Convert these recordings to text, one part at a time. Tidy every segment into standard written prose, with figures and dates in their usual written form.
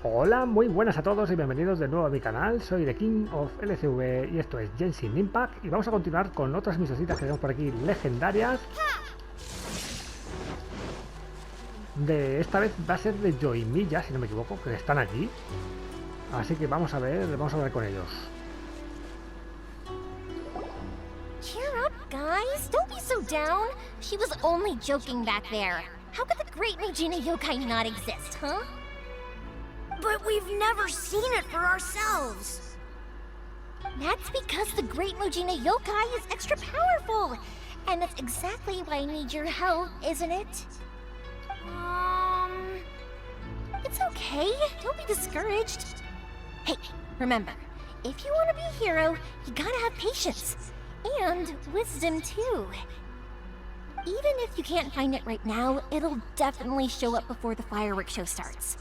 Hola, muy buenas a todos y bienvenidos de nuevo a mi canal. Soy Thekingoflcv y esto es GENSHIN IMPACT y vamos a continuar con otras misioncitas que tenemos por aquí legendarias. Esta vez va a ser de Yoimiya, si no me equivoco, que están aquí. Así que vamos a ver con ellos. Cheer up, guys! Don't be so down! She was only joking back there. How could the great Mujina yokai not exist, huh? But we've never seen it for ourselves. That's because the great Mujina yokai is extra powerful! And that's exactly why I need your help, isn't it? It's okay. Don't be discouraged. Hey, remember, if you want to be a hero, you gotta have patience. And wisdom, too. Even if you can't find it right now, it'll definitely show up before the fireworks show starts.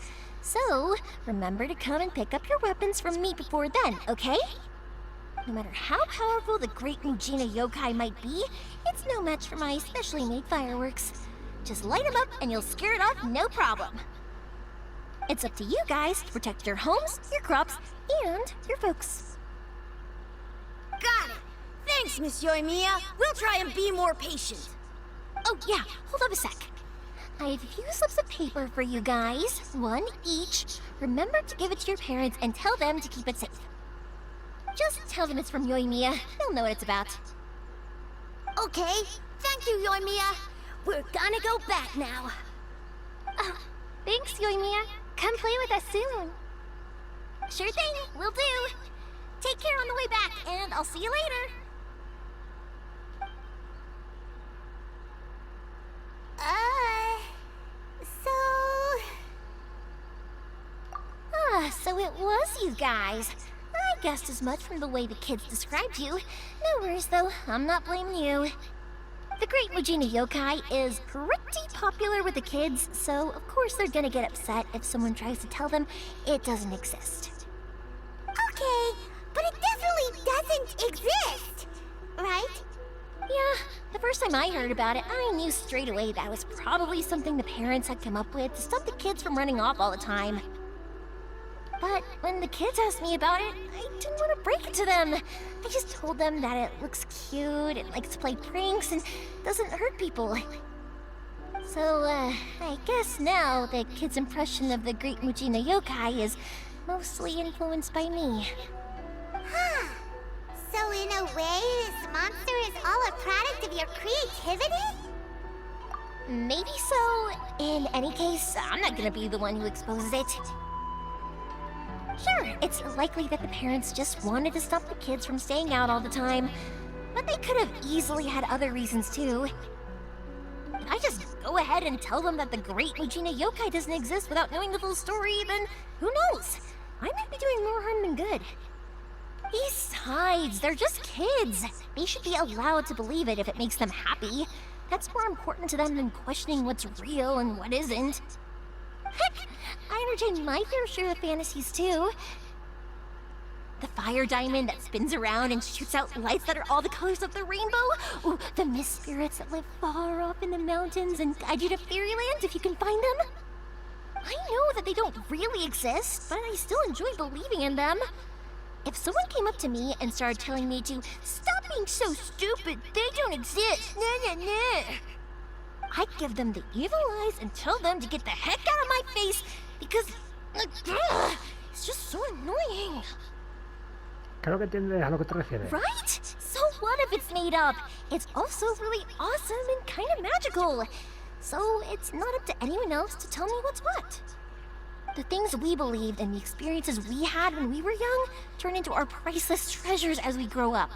So, remember to come and pick up your weapons from me before then, okay? No matter how powerful the great Mujina yokai might be, it's no match for my specially made fireworks. Just light them up and you'll scare it off no problem. It's up to you guys to protect your homes, your crops, and your folks. Got it. Thanks, Miss Yoimiya. We'll try and be more patient. Oh yeah, hold up a sec. I have a few slips of paper for you guys, one each. Remember to give it to your parents and tell them to keep it safe. Just tell them it's from Yoimiya. They'll know what it's about. Okay. Thank you, Yoimiya. We're gonna go back now. Oh, thanks, Yoimiya. Come play with us soon. Sure thing, will do. Take care on the way back, and I'll see you later. So it was you guys. I guessed as much from the way the kids described you. No worries though, I'm not blaming you. The great Mujina yokai is pretty popular with the kids, so of course they're gonna get upset if someone tries to tell them it doesn't exist. Okay, but it definitely doesn't exist, right? Yeah, the first time I heard about it, I knew straight away that was probably something the parents had come up with to stop the kids from running off all the time. But when the kids asked me about it, I didn't want to break it to them. I just told them that it looks cute, it likes to play pranks, and doesn't hurt people. So, I guess now the kids' impression of the great Mujina yokai is mostly influenced by me. Huh. So in a way, this monster is all a product of your creativity? Maybe so. In any case, I'm not gonna be the one who exposes it. Sure, it's likely that the parents just wanted to stop the kids from staying out all the time, but they could have easily had other reasons too. If I just go ahead and tell them that the great Mujina yokai doesn't exist without knowing the full story, then who knows? I might be doing more harm than good. Besides, they're just kids. They should be allowed to believe it if it makes them happy. That's more important to them than questioning what's real and what isn't. Heck, I entertain my fair share of fantasies too. The fire diamond that spins around and shoots out lights that are all the colors of the rainbow. Ooh, the mist spirits that live far off in the mountains and guide you to fairyland if you can find them. I know that they don't really exist, but I still enjoy believing in them. If someone came up to me and started telling me to stop being so stupid, they don't exist, nah. I'd give them the evil eyes and tell them to get the heck out of my face because it's just so annoying. Creo que entiendes a lo que te refieres. Right? So what if it's made up? It's also really awesome and kind of magical. So it's not up to anyone else to tell me what's what. The things we believed and the experiences we had when we were young turn into our priceless treasures as we grow up.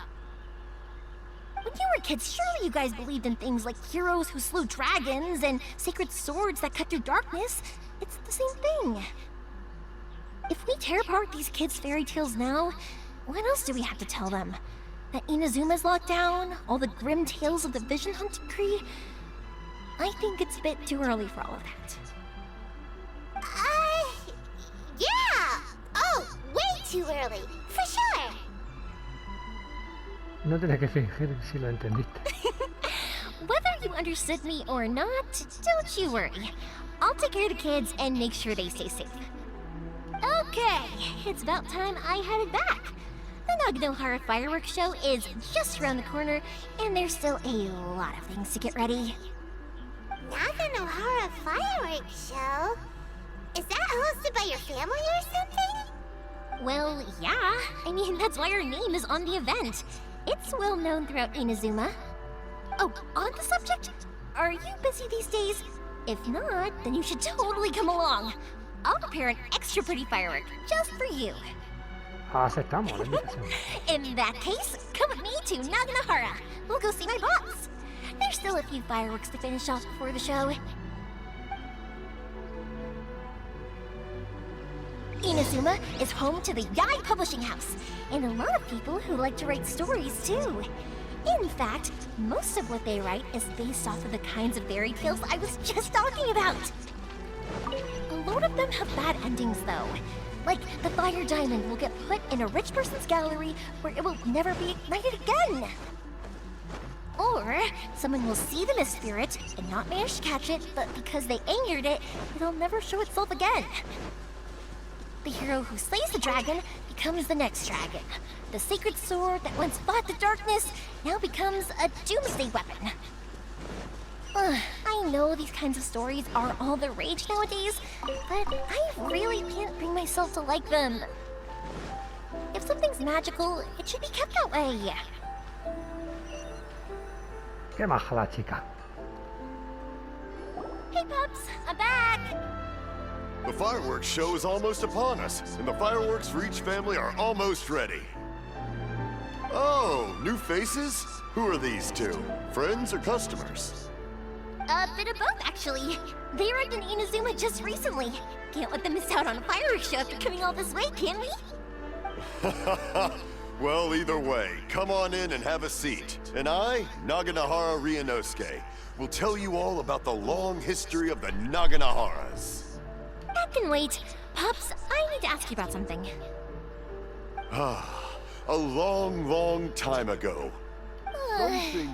When you were kids, surely you guys believed in things like heroes who slew dragons and sacred swords that cut through darkness. It's the same thing. If we tear apart these kids' fairy tales now, what else do we have to tell them? That Inazuma's locked down? All the grim tales of the vision hunting tree? I think it's a bit too early for all of that. Yeah! Oh, way too early, for sure! No tenía que fingir si lo entendiste. Whether you understood me or not, don't you worry. I'll take care of the kids and make sure they stay safe. Okay, it's about time I headed back. The Naganohara fireworks show is just around the corner, and there's still a lot of things to get ready. Naganohara fireworks show? Is that hosted by your family or something? Well, yeah. I mean, that's why our name is on the event. It's well known throughout Inazuma. Oh, on the subject, are you busy these days? If not, then you should totally come along. I'll prepare an extra pretty firework just for you. Aceptamos la invitación. In that case, come with me to Naganohara. We'll go see my boss. There's still a few fireworks to finish off before the show. Inazuma is home to the Yai Publishing House, and a lot of people who like to write stories too. In fact, most of what they write is based off of the kinds of fairy tales I was just talking about. A lot of them have bad endings though. Like, the fire diamond will get put in a rich person's gallery where it will never be ignited again. Or, someone will see the mist spirit and not manage to catch it, but because they angered it, it'll never show itself again. The hero who slays the dragon becomes the next dragon. The sacred sword that once fought the darkness now becomes a doomsday weapon. I know these kinds of stories are all the rage nowadays, but I really can't bring myself to like them. If something's magical, it should be kept that way. Qué maja la chica. Hey pups, I'm back! The fireworks show is almost upon us, and the fireworks for each family are almost ready. Oh, new faces? Who are these two? Friends or customers? A bit of both, actually. They arrived in Inazuma just recently. Can't let them miss out on a fireworks show after coming all this way, can we? Well, either way, come on in and have a seat. And I, Naganohara Ryunosuke, will tell you all about the long history of the Naganoharas. That can wait. Pups, I need to ask you about something. A long, long time ago.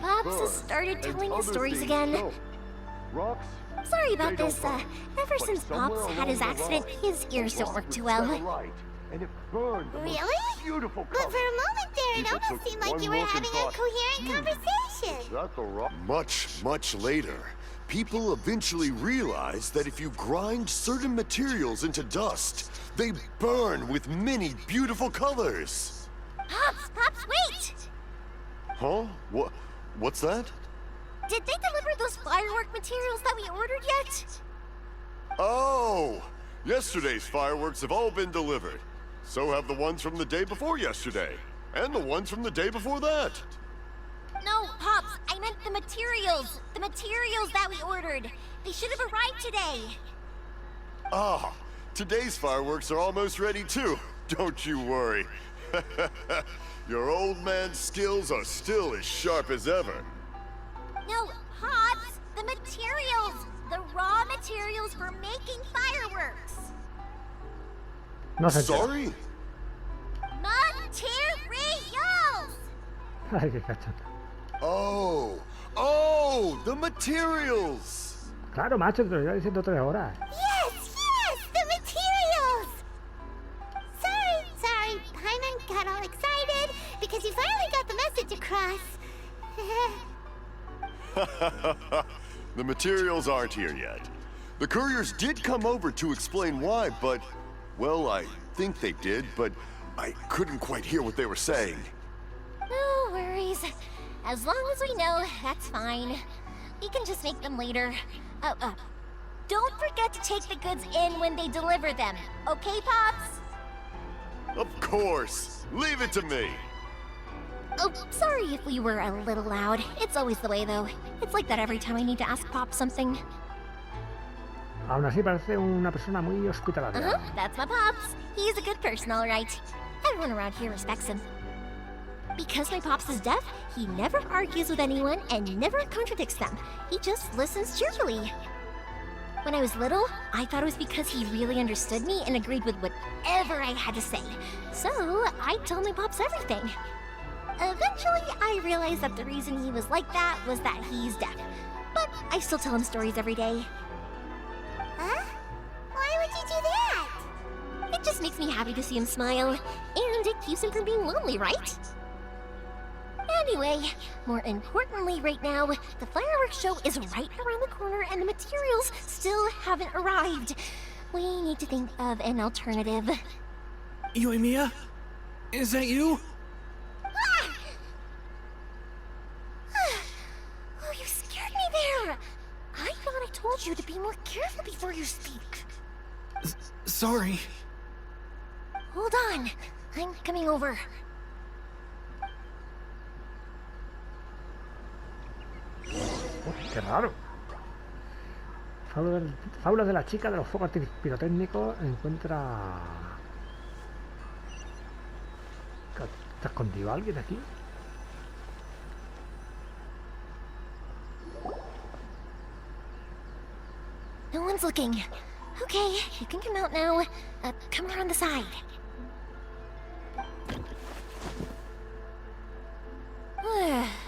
Pops has started telling his stories again. Rocks? Sorry about this. Ever since Pops had his accident, his ears don't work too well. Really? But for a moment there, it almost seemed like you were having a coherent conversation. Much, much later, people eventually realized that if you grind certain materials into dust, they burn with many beautiful colors. Pops, wait! Huh? What's that? Did they deliver those firework materials that we ordered yet? Oh! Yesterday's fireworks have all been delivered. So have the ones from the day before yesterday. And the ones from the day before that. No, Pops, I meant the materials. The materials that we ordered. They should have arrived today. Ah, today's fireworks are almost ready too. Don't you worry. Your old man's skills are still as sharp as ever. No, Pops, the materials. The raw materials for making fireworks. No sé. Sorry? Materials! Ay, qué cachondo. Oh, the materials! Claro, macho, te lo iba diciendo 3 horas. Yes, the materials! Sorry, Paimon got all excited because you finally got the message across. The materials aren't here yet. The couriers did come over to explain why, but, well, I think they did, but I couldn't quite hear what they were saying. No worries. As long as we know, that's fine. We can just make them later. Don't forget to take the goods in when they deliver them. Okay, Pops? Of course. Leave it to me. Oh, sorry if we were a little loud. It's always the way, though. It's like that every time I need to ask Pop something. Aún así parece una persona muy hospitalaria. That's my Pops. He's a good person, all right. Everyone around here respects him. Because my Pops is deaf, he never argues with anyone and never contradicts them. He just listens cheerfully. When I was little, I thought it was because he really understood me and agreed with whatever I had to say. So, I told my Pops everything. Eventually, I realized that the reason he was like that was that he's deaf. But I still tell him stories every day. Huh? Why would you do that? It just makes me happy to see him smile, and it keeps him from being lonely, right? Anyway, more importantly right now, the fireworks show is right around the corner and the materials still haven't arrived. We need to think of an alternative. Yoimiya? Is that you? Ah! Oh, you scared me there! I thought I told you to be more careful before you speak. Sorry. Hold on, I'm coming over. Qué raro. Fábula de la chica de los fuegos pirotécnicos encuentra... ¿Está escondido alguien aquí? No one's looking. Okay, you can come out now. Come around the side.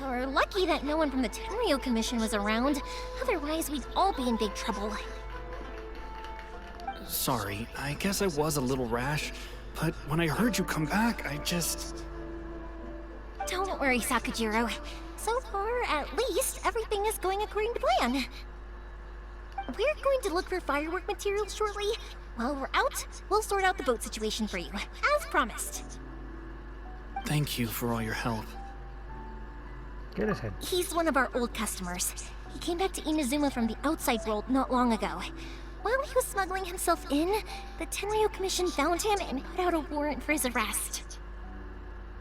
We're lucky that no one from the Tenryo Commission was around. Otherwise, we'd all be in big trouble. Sorry, I guess I was a little rash, but when I heard you come back, I just... Don't worry, Sakujiro. So far, at least, everything is going according to plan. We're going to look for firework materials shortly. While we're out, we'll sort out the boat situation for you, as promised. Thank you for all your help. ¿Quién es él? He's one of our old customers. He came back to Inazuma from the outside world not long ago. While he was smuggling himself in, the Tenryo Commission found him and put out a warrant for his arrest.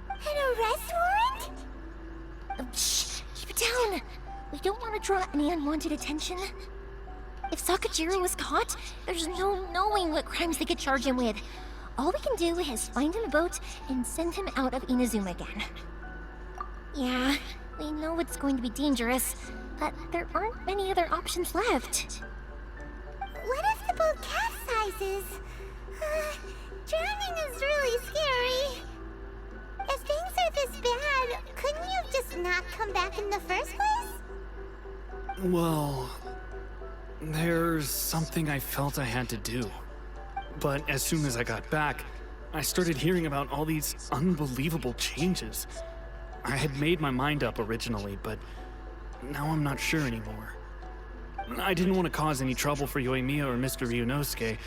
An arrest warrant? Shh! Keep it down! We don't want to draw any unwanted attention. If Sakujiro was caught, there's no knowing what crimes they could charge him with. All we can do is find him a boat and send him out of Inazuma again. Yeah, we know it's going to be dangerous, but there aren't many other options left. What if the boat capsizes? Drowning is really scary. If things are this bad, couldn't you have just not come back in the first place? Well... there's something I felt I had to do. But as soon as I got back, I started hearing about all these unbelievable changes. I had made my mind up originally, but now I'm not sure anymore. I didn't want to cause any trouble for Yoimiya or Mr. Ryunosuke,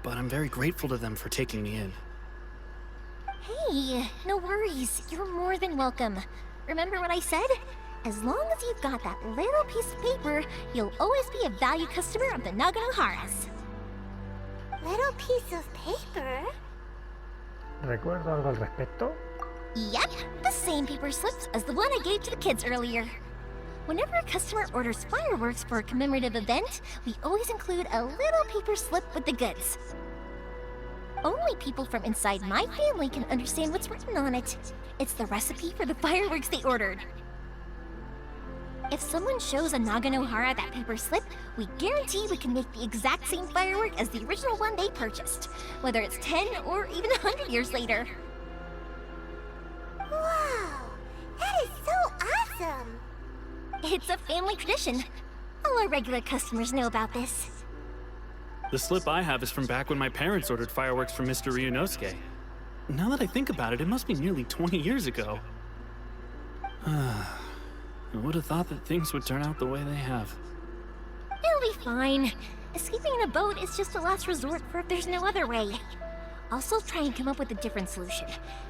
but I'm very grateful to them for taking me in. Hey, no worries. You're more than welcome. Remember what I said? As long as you've got that little piece of paper, you'll always be a valued customer of the Naganoharas. Little piece of paper? ¿Recuerdo algo al respecto? Yep, the same paper slips as the one I gave to the kids earlier. Whenever a customer orders fireworks for a commemorative event, we always include a little paper slip with the goods. Only people from inside my family can understand what's written on it. It's the recipe for the fireworks they ordered. If someone shows a Naganohara that paper slip, we guarantee we can make the exact same firework as the original one they purchased, whether it's 10 or even 100 years later. Wow, that is so awesome! It's a family tradition. All our regular customers know about this. The slip I have is from back when my parents ordered fireworks for Mr. Ryunosuke. Now that I think about it, it must be nearly 20 years ago. I would have thought that things would turn out the way they have. It'll be fine. Escaping in a boat is just a last resort for if there's no other way. I'll still try and come up with a different solution,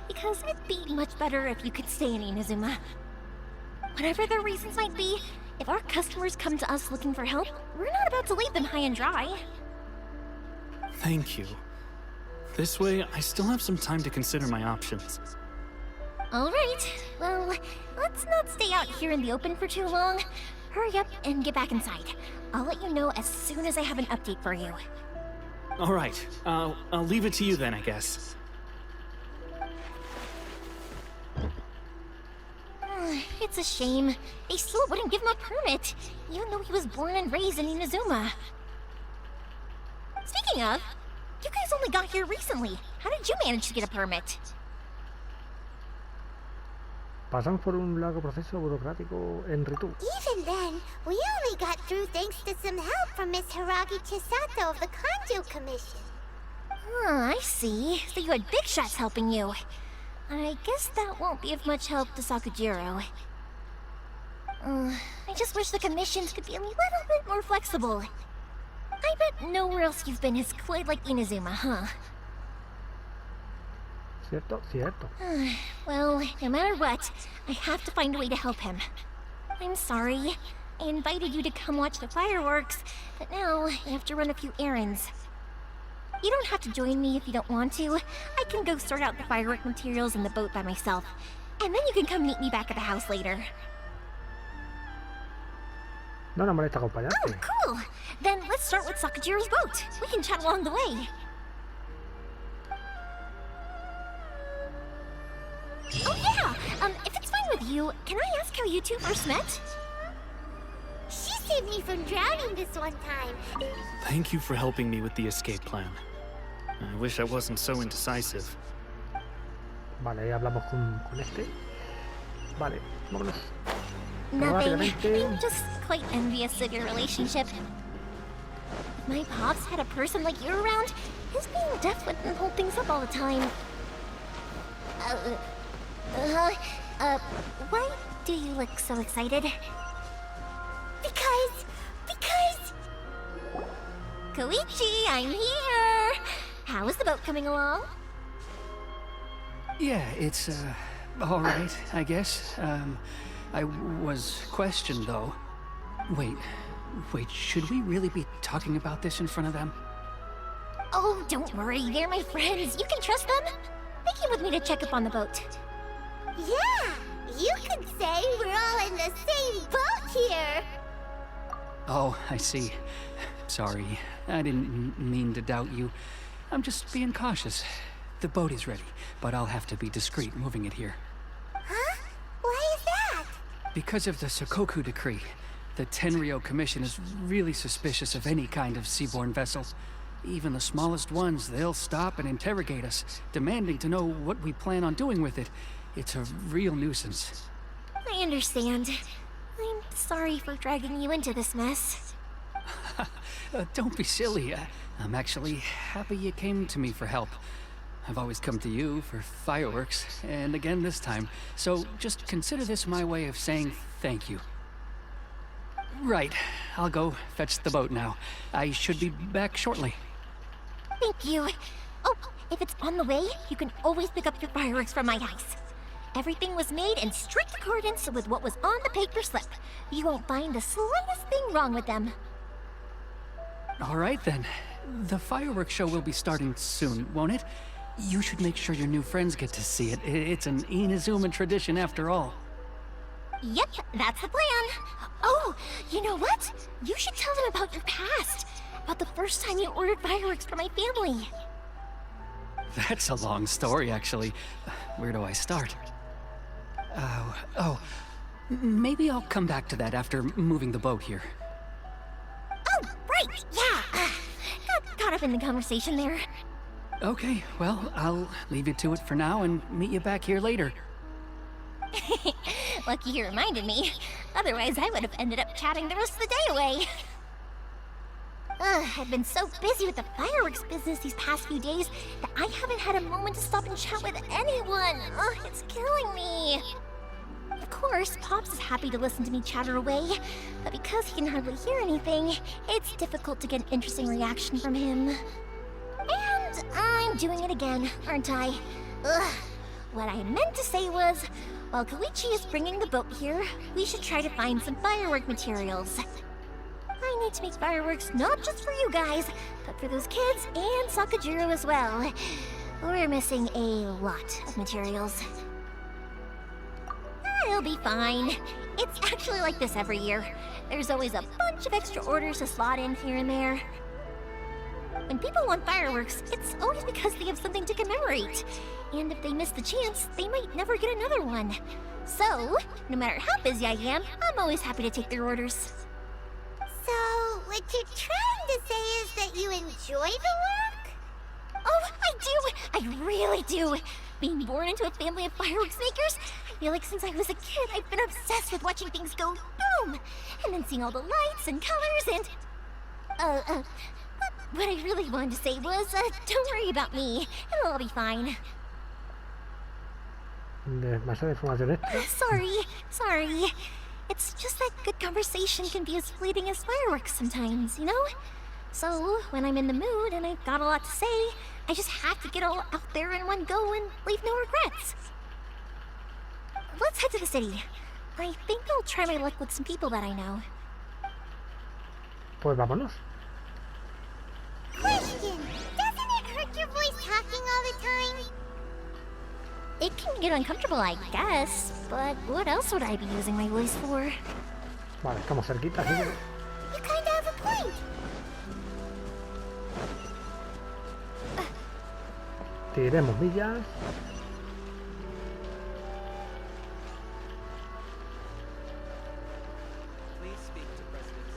because it'd be much better if you could stay in Inazuma. Whatever their reasons might be, if our customers come to us looking for help, we're not about to leave them high and dry. Thank you. This way, I still have some time to consider my options. Alright, well, let's not stay out here in the open for too long. Hurry up and get back inside. I'll let you know as soon as I have an update for you. Alright, I'll leave it to you then, I guess. It's a shame. They still wouldn't give him a permit, even though he was born and raised in Inazuma. Speaking of, you guys only got here recently. How did you manage to get a permit? Pasamos por un largo proceso burocrático en Ritu. Even then, we only got through thanks to some help from Miss Hiragi Chisato of the Kanjo Commission. I see. So you had big shots helping you. I guess that won't be of much help to Sakujiro. I just wish the commissions could be a little bit more flexible. I bet nowhere else you've been is quite like Inazuma, huh? Cierto, cierto. Well, no matter what, I have to find a way to help him. I'm sorry. I invited you to come watch the fireworks, but now I have to run a few errands. You don't have to join me if you don't want to. I can go sort out the firework materials in the boat by myself, and then you can come meet me back at the house later. No nos molesta acompañarte. Oh, cool! Then let's start with Sakujiro's boat. We can chat along the way. Oh yeah! If it's fine with you, can I ask how you two first met? She saved me from drowning this one time. Thank you for helping me with the escape plan. I wish I wasn't so indecisive. Vale, ahí hablamos con este. Vale, vámonos. Nothing. Rápidamente. I'm just quite envious of your relationship. If my pops had a person like you around, his being deaf wouldn't hold things up all the time. Why do you look so excited? Because... Koichi, I'm here! How is the boat coming along? Yeah, it's, all right, I guess. I was questioned, though. Wait, should we really be talking about this in front of them? Oh, don't worry, they're my friends. You can trust them. They came with me to check up on the boat. Yeah! You could say we're all in the same boat here! Oh, I see. Sorry, I didn't mean to doubt you. I'm just being cautious. The boat is ready, but I'll have to be discreet moving it here. Huh? Why is that? Because of the Sokoku decree, the Tenryou Commission is really suspicious of any kind of seaborne vessel. Even the smallest ones, they'll stop and interrogate us, demanding to know what we plan on doing with it. It's a real nuisance. I understand. I'm sorry for dragging you into this mess. Don't be silly. I'm actually happy you came to me for help. I've always come to you for fireworks, and again this time. So just consider this my way of saying thank you. Right, I'll go fetch the boat now. I should be back shortly. Thank you. Oh, if it's on the way, you can always pick up your fireworks from my house. Everything was made in strict accordance with what was on the paper slip. You won't find the slightest thing wrong with them. All right then. The fireworks show will be starting soon, won't it? You should make sure your new friends get to see it. It's an Inazuma tradition after all. Yep, that's the plan. Oh, you know what? You should tell them about your past. About the first time you ordered fireworks for my family. That's a long story, actually. Where do I start? Maybe I'll come back to that after moving the boat here. Oh, right, yeah. Got caught up in the conversation there. Okay, well, I'll leave you to it for now and meet you back here later. Lucky you reminded me. Otherwise, I would have ended up chatting the rest of the day away. I've been so busy with the fireworks business these past few days that I haven't had a moment to stop and chat with anyone. It's killing me. Of course, Pops is happy to listen to me chatter away, but because he can hardly hear anything, it's difficult to get an interesting reaction from him. And I'm doing it again, aren't I? What I meant to say was, while Koichi is bringing the boat here, we should try to find some firework materials. I need to make fireworks not just for you guys, but for those kids and Sakujiro as well. We're missing a lot of materials. It'll be fine. It's actually like this every year. There's always a bunch of extra orders to slot in here and there. When people want fireworks, it's always because they have something to commemorate. And if they miss the chance, they might never get another one. So, no matter how busy I am, I'm always happy to take their orders. So, what you're trying to say is that you enjoy the work? Oh, I do! I really do! Being born into a family of fireworks makers, I feel like since I was a kid, I've been obsessed with watching things go boom! And then seeing all the lights and colors and... What I really wanted to say was, don't worry about me. It'll all be fine. Demasiada información, Sorry. It's just that good conversation can be as fleeting as fireworks sometimes, you know? So, when I'm in the mood and I've got a lot to say, I just have to get all out there in one go and leave no regrets. Let's head to the city. I think I'll try my luck with some people that I know. Pues vámonos. Question! Doesn't it hurt your voice talking all the time? It can get uncomfortable, I guess, but what else would I be using my voice for? Vale, estamos cerquita, así que... You kinda have a point. Tiremos millas.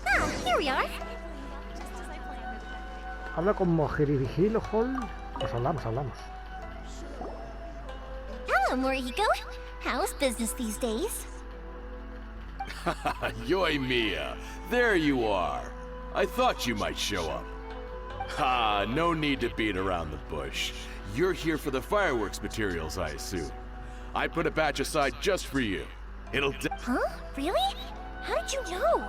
Ah, here we are. Habla con Mojirijil Hall. Pues hablamos. Hello, Morihiko. How's business these days? Yoimiya, there you are. I thought you might show up. Ha, no need to beat around the bush. You're here for the fireworks materials, I assume. I put a batch aside just for you. It'll Huh? Really? How did you know?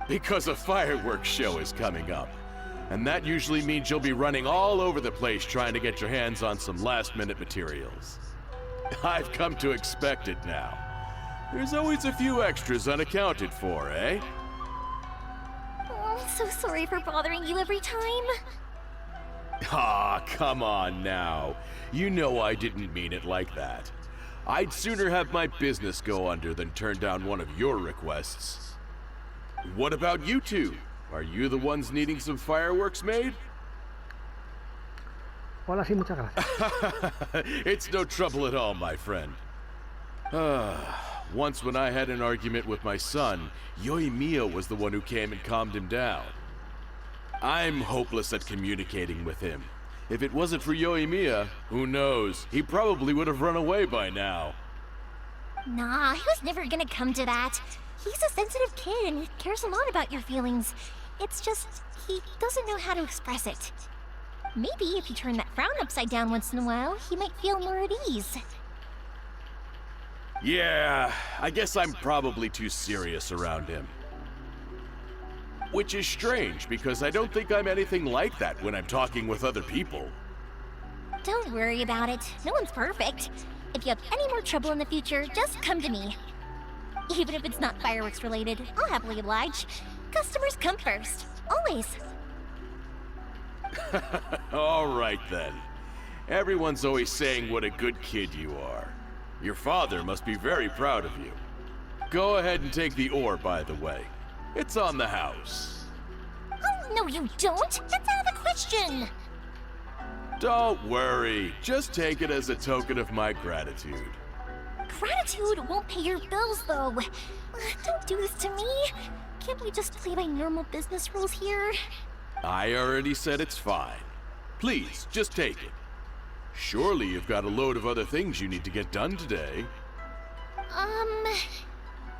Because a fireworks show is coming up. And that usually means you'll be running all over the place trying to get your hands on some last-minute materials. I've come to expect it now. There's always a few extras unaccounted for, eh? Oh, I'm so sorry for bothering you every time. Ah, come on now. You know I didn't mean it like that. I'd sooner have my business go under than turn down one of your requests. What about you two? Are you the ones needing some fireworks made? Hola, sí, muchas gracias. It's no trouble at all, my friend. Once when I had an argument with my son, Yoimiya was the one who came and calmed him down. I'm hopeless at communicating with him. If it wasn't for Yoimiya, who knows? He probably would have run away by now. Nah, he was never gonna come to that. He's a sensitive kid and he cares a lot about your feelings. It's just, he doesn't know how to express it. Maybe if you turn that frown upside down once in a while, he might feel more at ease. Yeah, I guess I'm probably too serious around him. Which is strange, because I don't think I'm anything like that when I'm talking with other people. Don't worry about it. No one's perfect. If you have any more trouble in the future, just come to me. Even if it's not fireworks related, I'll happily oblige. Customers come first. Always. All right then. Everyone's always saying what a good kid you are. Your father must be very proud of you. Go ahead and take the ore, by the way. It's on the house. Oh, no you don't! That's out of the question! Don't worry. Just take it as a token of my gratitude. Gratitude won't pay your bills, though. Don't do this to me. Can't we just play by normal business rules here? I already said it's fine. Please, just take it. Surely you've got a load of other things you need to get done today.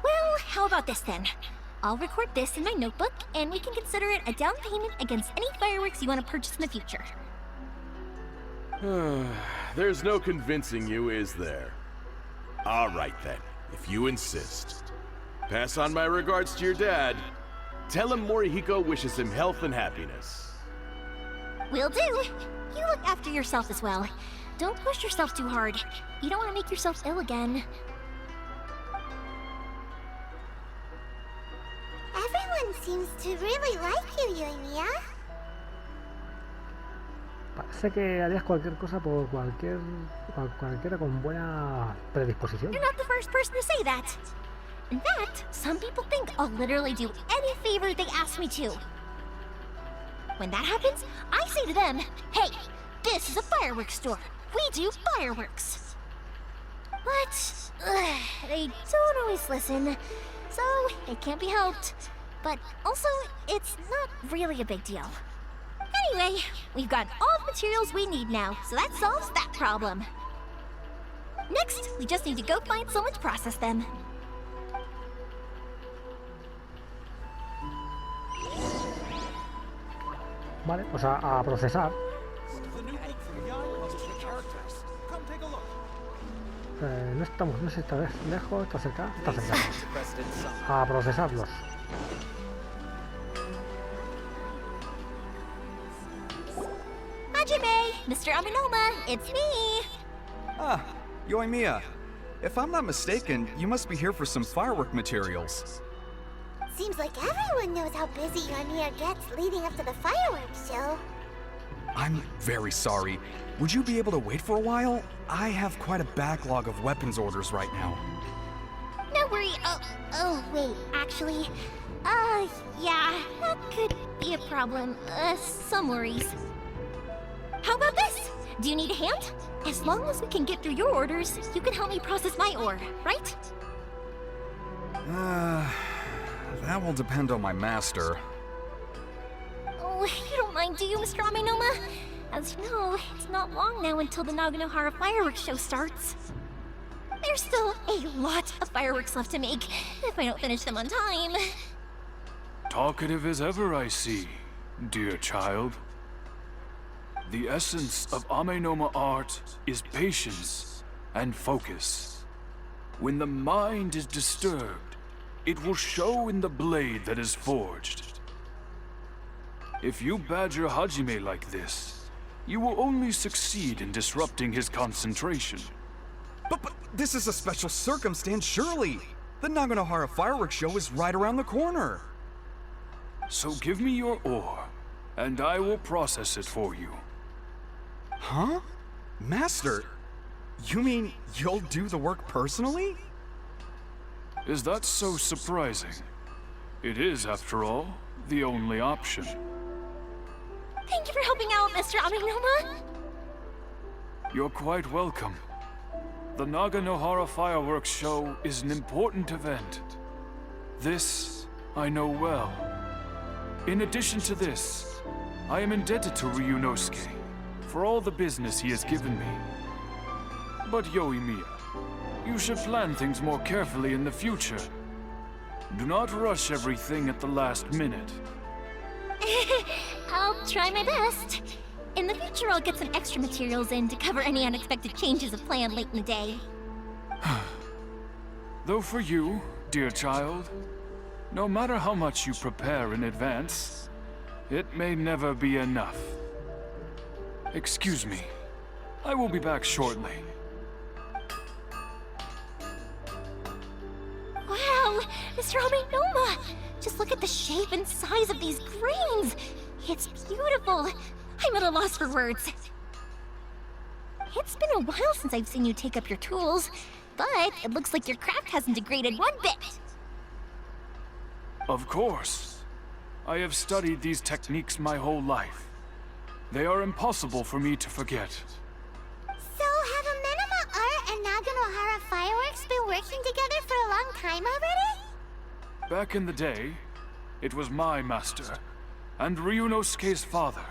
Well, how about this then? I'll record this in my notebook, and we can consider it a down payment against any fireworks you want to purchase in the future. There's no convincing you, is there? All right then, if you insist. Pass on my regards to your dad. Tell him Morihiko wishes him health and happiness. Will do. You look after yourself as well. Don't push yourself too hard. You don't want to make yourself ill again. Everyone seems to really like you, Yoimiya. Parece que harías cualquier cosa por cualquiera con buena predisposición. You're not the first person to say that. In fact, some people think I'll literally do any favor they ask me to. When that happens, I say to them, hey, this is a fireworks store. We do fireworks. But they don't always listen, so it can't be helped. But also, it's not really a big deal. Anyway, we've got all the materials we need now, so that solves that problem. Next, we just need to go find someone to process them. Vale, pues a procesar. No estamos, no sé si está lejos, está cerca, está cerca. A procesarlos. Hajime, Mr. Aminoma, it's me. Ah, Yoimiya. If I'm not mistaken, you must be here for some firework materials. Seems like everyone knows how busy Yoimiya gets leading up to the fireworks show. I'm very sorry. Would you be able to wait for a while? I have quite a backlog of weapons orders right now. No worry. Oh, wait, actually, yeah, that could be a problem. Some worries. How about this? Do you need a hand? As long as we can get through your orders, you can help me process my order, right? That will depend on my master. Oh, you don't mind, do you, Mr. Aminoma? As you know, it's not long now until the Naganohara fireworks show starts. There's still a lot of fireworks left to make, if I don't finish them on time. Talkative as ever, I see, dear child. The essence of Amenoma art is patience and focus. When the mind is disturbed, it will show in the blade that is forged. If you badger Hajime like this, you will only succeed in disrupting his concentration. But this is a special circumstance, surely. The Naganohara fireworks show is right around the corner. So give me your ore, and I will process it for you. Huh? Master, you mean you'll do the work personally? Is that so surprising? It is, after all, the only option. Thank you for helping out, Mr. Aminoma. You're quite welcome. The Naganohara fireworks show is an important event. This I know well. In addition to this, I am indebted to Ryunosuke for all the business he has given me. But Yoimiya, you should plan things more carefully in the future. Do not rush everything at the last minute. I'll try my best. In the future, I'll get some extra materials in to cover any unexpected changes of plan late in the day. Though for you, dear child, no matter how much you prepare in advance, it may never be enough. Excuse me. I will be back shortly. Wow, Mr. Aminoma! Just look at the shape and size of these grains! It's beautiful! I'm at a loss for words. It's been a while since I've seen you take up your tools, but it looks like your craft hasn't degraded one bit. Of course. I have studied these techniques my whole life. They are impossible for me to forget. So have Amenoma Art and Naganohara Fireworks been working together for a long time already? Back in the day, it was my master, and Ryunosuke's father.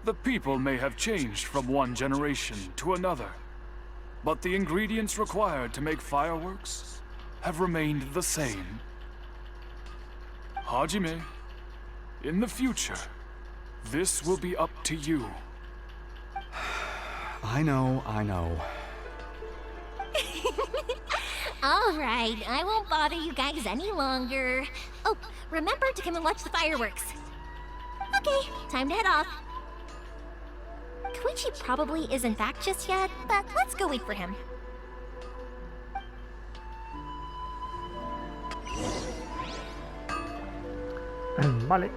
The people may have changed from one generation to another, but the ingredients required to make fireworks have remained the same. Hajime, in the future, this will be up to you. I know. All right, I won't bother you guys any longer. Oh, remember to come and watch the fireworks. Okay, time to head off. Koichi probably isn't back just yet, but let's go wait for him. Vale,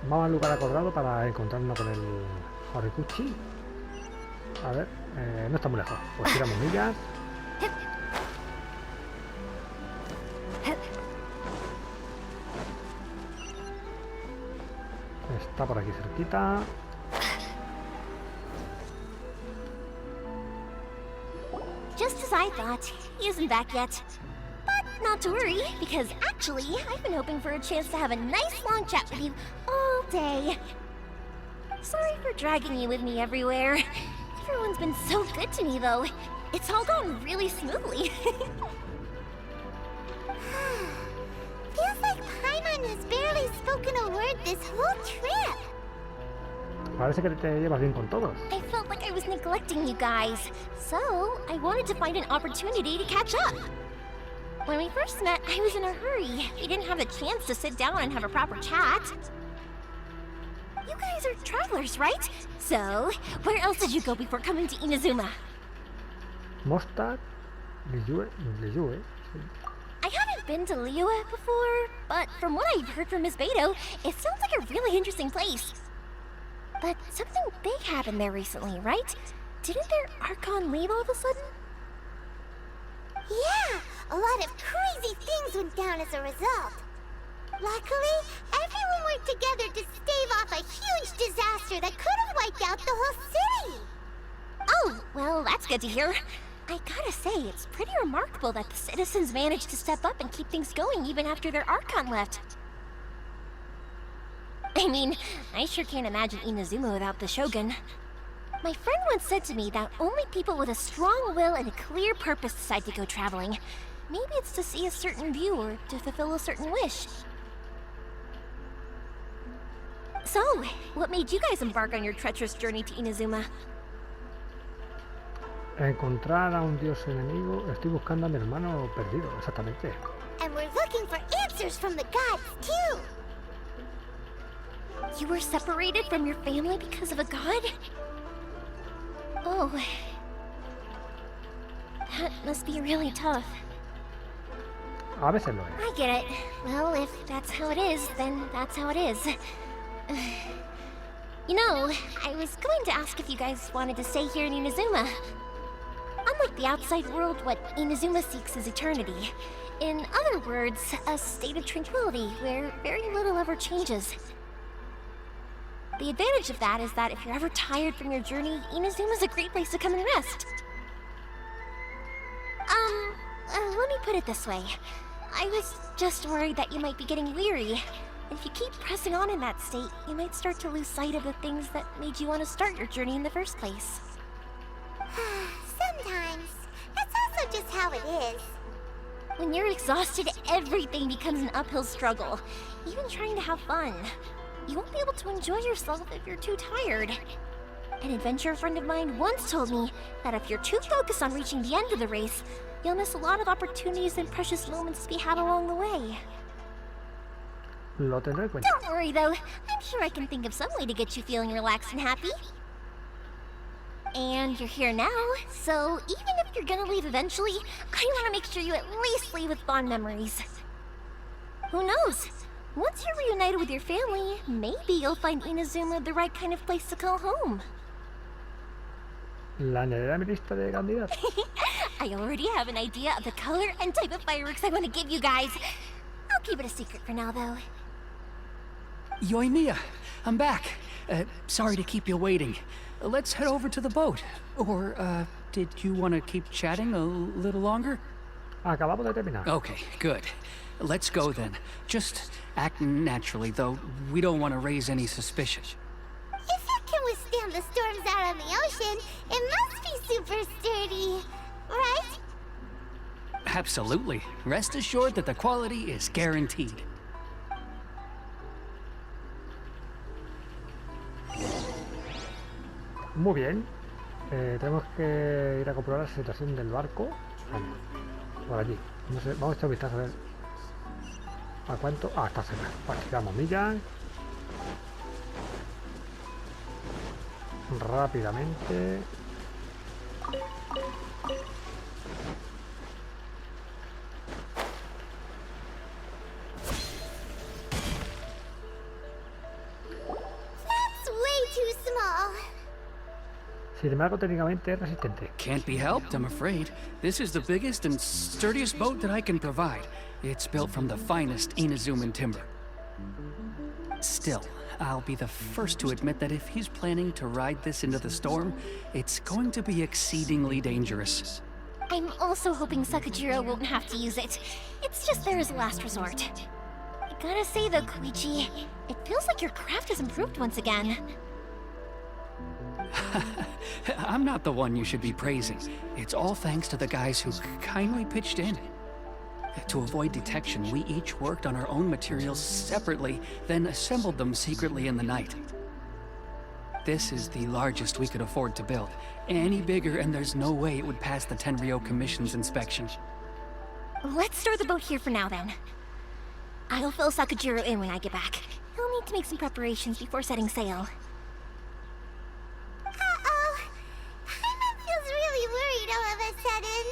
vamos al lugar acordado para encontrarnos con el Horikuchi. A ver, no está muy lejos. Pues tiramos millas. Está por aquí cerquita. Just as I thought, he isn't back yet. But not to worry, because actually, I've been hoping for a chance to have a nice long chat with you all day. Sorry for dragging you with me everywhere. Everyone's been so good to me, though. It's all gone really smoothly. Feels like Paimon has barely spoken a word this whole trip. Parece que te llevas bien con todos. I felt like I was neglecting you guys, so I wanted to find an opportunity to catch up. When we first met, I was in a hurry. We didn't have a chance to sit down and have a proper chat. You guys are travelers, right? So, where else did you go before coming to Inazuma? Mostad, Liyue. I haven't been to Liyue before, but from what I've heard from Miss Beto, it sounds like a really interesting place. But something big happened there recently, right? Didn't their Archon leave all of a sudden? Yeah, a lot of crazy things went down as a result. Luckily, everyone worked together to stave off a huge disaster that could have wiped out the whole city. Oh, well, that's good to hear. I gotta say, it's pretty remarkable that the citizens managed to step up and keep things going even after their Archon left. I mean, I sure can't imagine Inazuma without the Shogun. My friend once said to me that only people with a strong will and a clear purpose decide to go traveling. Maybe it's to see a certain view or to fulfill a certain wish. So, what made you guys embark on your treacherous journey to Inazuma? Encontrar a un dios enemigo. Estoy buscando a mi hermano perdido, exactamente. And we're looking for answers from the gods, too. You were separated from your family because of a god? Oh. That must be really tough. A veces lo es. I get it. Well, if that's how it is, then that's how it is. You know, I was going to ask if you guys wanted to stay here in Inazuma. Unlike the outside world, what Inazuma seeks is eternity. In other words, a state of tranquility where very little ever changes. The advantage of that is that if you're ever tired from your journey, Inazuma's a great place to come and rest. Let me put it this way. I was just worried that you might be getting weary. If you keep pressing on in that state, you might start to lose sight of the things that made you want to start your journey in the first place. Sometimes. That's also just how it is. When you're exhausted, everything becomes an uphill struggle. Even trying to have fun. You won't be able to enjoy yourself if you're too tired. An adventurer friend of mine once told me that if you're too focused on reaching the end of the race, you'll miss a lot of opportunities and precious moments to be had along the way. Lo tendré en cuenta. Don't worry though, I'm sure I can think of some way to get you feeling relaxed and happy. And you're here now, so even if you're gonna leave eventually, I want to make sure you at least leave with fond memories. Who knows? Once you're reunited with your family, maybe you'll find Inazuma the right kind of place to call home. La añadiré a mi lista de candidatos. I already have an idea of the color and type of fireworks I want to give you guys. I'll keep it a secret for now, though. Yoimiya, I'm back. Sorry to keep you waiting. Let's head over to the boat. Or, did you want to keep chatting a little longer? Acabamos de terminar. Okay, good. Let's go then. Just act naturally, though. We don't want to raise any suspicion. If it can withstand the storms out on the ocean, it must be super sturdy, right? Absolutely. Rest assured that the quality is guaranteed. Muy bien. Tenemos que ir a comprobar la situación del barco. Por allí. No sé, vamos a echar un vistazo a ver. ¿A cuánto? Ah, está cerca. Vale, damos millas. Rápidamente. That's way too small. Sin embargo, técnicamente es resistente. Can't be helped, I'm afraid. This is the biggest and sturdiest boat that I can provide. It's built from the finest Inazuman timber. Still, I'll be the first to admit that if he's planning to ride this into the storm, it's going to be exceedingly dangerous. I'm also hoping Sakajiro won't have to use it. It's just there as a last resort. I gotta say though, Koichi, it feels like your craft has improved once again. I'm not the one you should be praising. It's all thanks to the guys who kindly pitched in. To avoid detection, we each worked on our own materials separately, then assembled them secretly in the night. this is the largest we could afford to build. Any bigger and there's no way it would pass the Tenryou Commission's inspection. Let's store the boat here for now, then. I'll fill Sakajiro in when I get back. He'll need to make some preparations before setting sail. Uh-oh. Paimon feels really worried all of a sudden.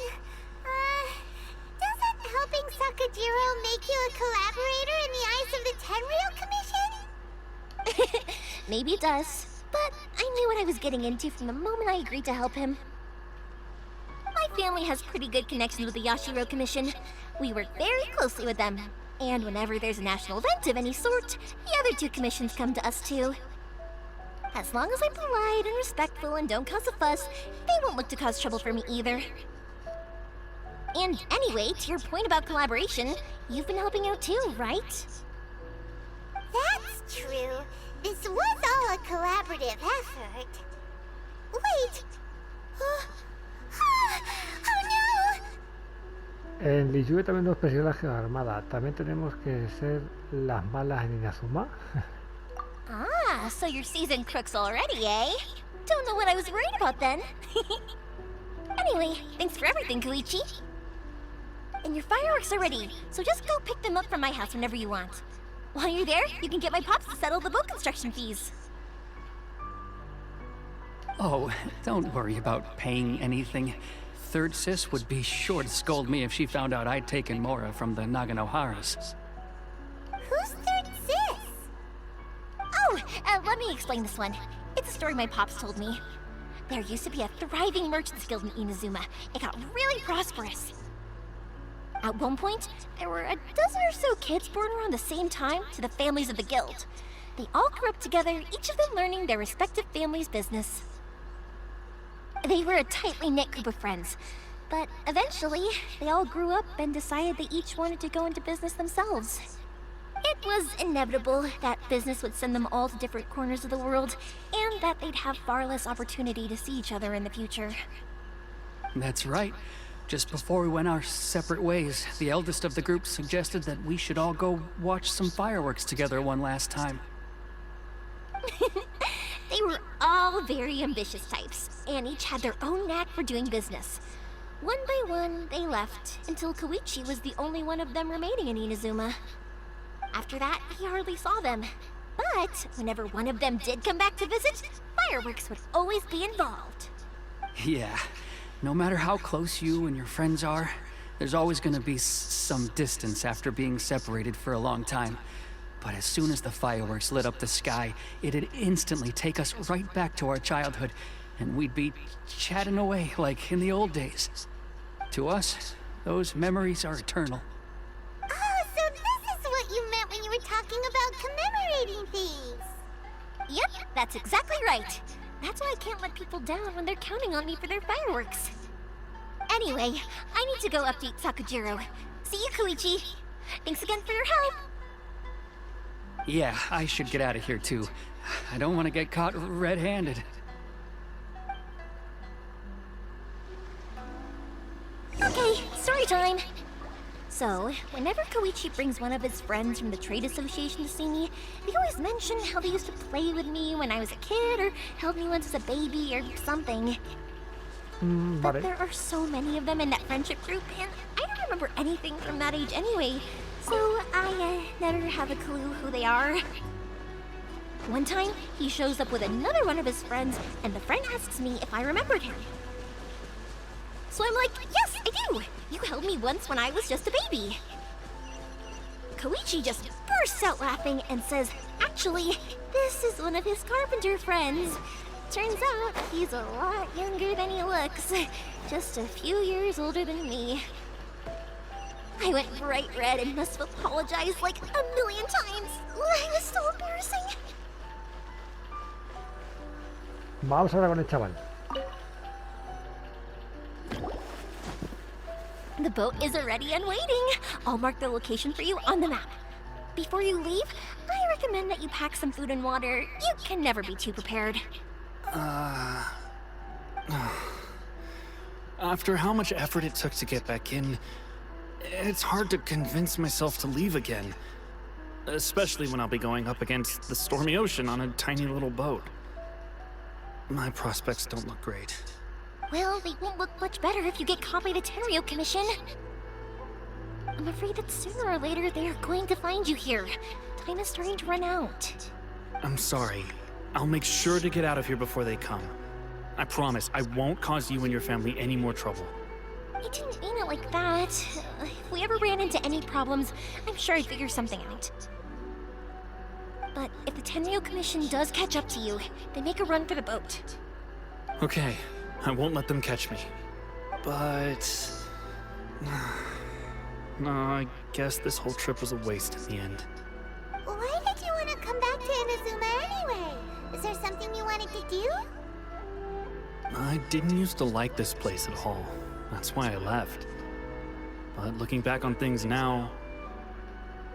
Doesn't helping Sakajiro make you a collaborator in the eyes of the Tenryou Commission? Maybe it does, but I knew what I was getting into from the moment I agreed to help him. My family has pretty good connections with the Yashiro Commission. We work very closely with them, and whenever there's a national event of any sort, the other two commissions come to us too. As long as I'm polite and respectful and don't cause a fuss, they won't look to cause trouble for me either. And anyway, to your point about collaboration, you've been helping out too, right? That's true. This was all a collaborative effort. Wait! Oh no! En Liyue también nos persiguió la Armada. También tenemos que ser las malas en Inazuma. Ah, so you're seasoned crooks already, eh? Don't know what I was worried about then. Anyway, thanks for everything, Koichi. And your fireworks are ready, so just go pick them up from my house whenever you want. While you're there, you can get my pops to settle the boat construction fees. Oh, don't worry about paying anything. Third Sis would be sure to scold me if she found out I'd taken Mora from the Naganoharas. Who's Third Sis? Oh, let me explain this one. It's a story my pops told me. There used to be a thriving merchants guild in Inazuma. It got really prosperous. At one point, there were a dozen or so kids born around the same time to the families of the guild. They all grew up together, each of them learning their respective family's business. They were a tightly knit group of friends, but eventually, they all grew up and decided they each wanted to go into business themselves. It was inevitable that business would send them all to different corners of the world, and that they'd have far less opportunity to see each other in the future. That's right. Just before we went our separate ways, the eldest of the group suggested that we should all go watch some fireworks together one last time. They were all very ambitious types, and each had their own knack for doing business. One by one, they left, until Koichi was the only one of them remaining in Inazuma. After that, he hardly saw them. But whenever one of them did come back to visit, fireworks would always be involved. Yeah. No matter how close you and your friends are, there's always gonna be some distance after being separated for a long time. But as soon as the fireworks lit up the sky, it'd instantly take us right back to our childhood, and we'd be chatting away like in the old days. To us, those memories are eternal. Oh, so this is what you meant when you were talking about commemorating things. Yep, that's exactly right. That's why I can't let people down when they're counting on me for their fireworks. Anyway, I need to go update Sakajiro. See you, Koichi. Thanks again for your help. Yeah, I should get out of here too. I don't want to get caught red-handed. Okay, story time. So, whenever Koichi brings one of his friends from the trade association to see me, they always mention how they used to play with me when I was a kid, or held me once as a baby, or something. But there are so many of them in that friendship group, and I don't remember anything from that age anyway, so I never have a clue who they are. One time, he shows up with another one of his friends, and the friend asks me if I remembered him. So I'm like, yes, I do! You held me once when I was just a baby. Koichi just bursts out laughing and says, actually, this is one of his carpenter friends. Turns out, he's a lot younger than he looks. Just a few years older than me. I went bright red and must have apologized like a million times. It was so embarrassing. Vamos ahora con el chaval. The boat is ready and waiting. I'll mark the location for you on the map. Before you leave, I recommend that you pack some food and water. You can never be too prepared. After how much effort it took to get back in, it's hard to convince myself to leave again. Especially when I'll be going up against the stormy ocean on a tiny little boat. my prospects don't look great. Well, they won't look much better if you get caught by the Tenryo Commission. I'm afraid that sooner or later they are going to find you here. Time is starting to run out. I'm sorry. I'll make sure to get out of here before they come. I promise, I won't cause you and your family any more trouble. I didn't mean it like that. If we ever ran into any problems, I'm sure I'd figure something out. But if the Tenryo Commission does catch up to you, they make a run for the boat. Okay, I won't let them catch me. But... no, I guess this whole trip was a waste in the end. Why did you want to come back to Inazuma anyway? Is there something you wanted to do? I didn't used to like this place at all. That's why I left. But looking back on things now,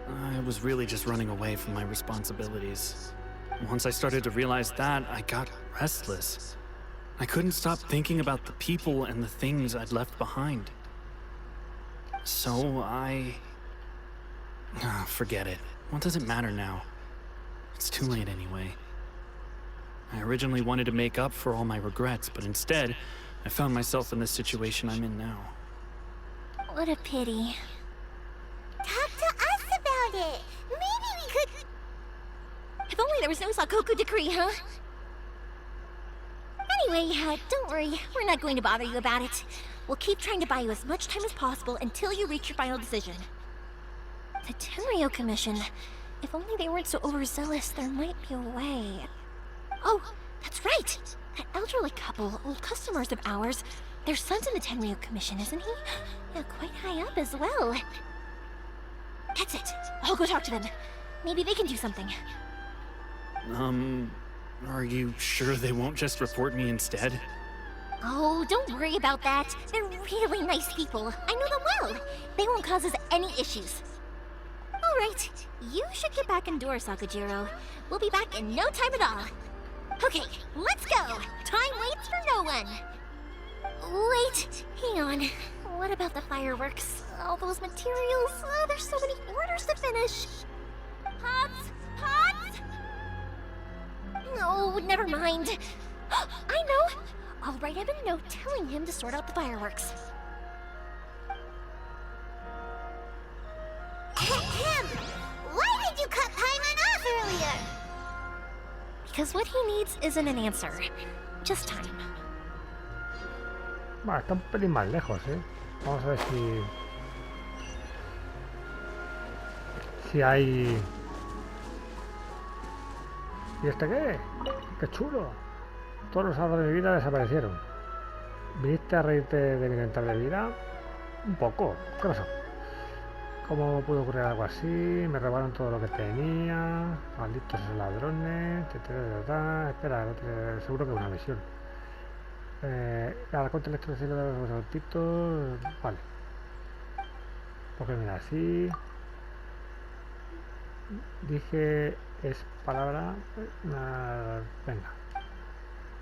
I was really just running away from my responsibilities. Once I started to realize that, I got restless. I couldn't stop thinking about the people and the things I'd left behind. So forget it. What does it matter now? It's too late anyway. I originally wanted to make up for all my regrets, but instead, I found myself in this situation I'm in now. What a pity. Talk to us about it. Maybe we could... If only there was no Sakoku decree, huh? Anyway, don't worry. We're not going to bother you about it. We'll keep trying to buy you as much time as possible until you reach your final decision. The Tenryo Commission. If only they weren't so overzealous, there might be a way. Oh, that's right! That elderly couple, old customers of ours, their son's in the Tenryo Commission, isn't he? Yeah, quite high up as well. That's it. I'll go talk to them. Maybe they can do something. Are you sure they won't just report me instead? Oh, don't worry about that. They're really nice people. I know them well. They won't cause us any issues. All right, you should get back indoors, Sakujiro. We'll be back in no time at all. Okay, let's go. Time waits for no one. Wait, hang on. What about the fireworks? All those materials? Oh, there's so many orders to finish. Pots? Pots? No, never mind. I know. I'll write him a note telling him to sort out the fireworks. Ahem! Why did you cut Paimon off earlier? Because what he needs isn't an answer, just time. Bueno, está un pelín más lejos, ¿eh? Vamos a ver si hay... ¿Y este qué? ¡Qué chulo! Todos los árboles de vida desaparecieron. ¿Viniste a reírte de mi mental de vida? Un poco. ¿Qué pasó? ¿Cómo pudo ocurrir algo así? Me robaron todo lo que tenía. Malditos esos ladrones. Espera, seguro que es una misión. La cuenta electrocelo de los autitos. Vale. Porque mira, así. Dije es palabra. Venga.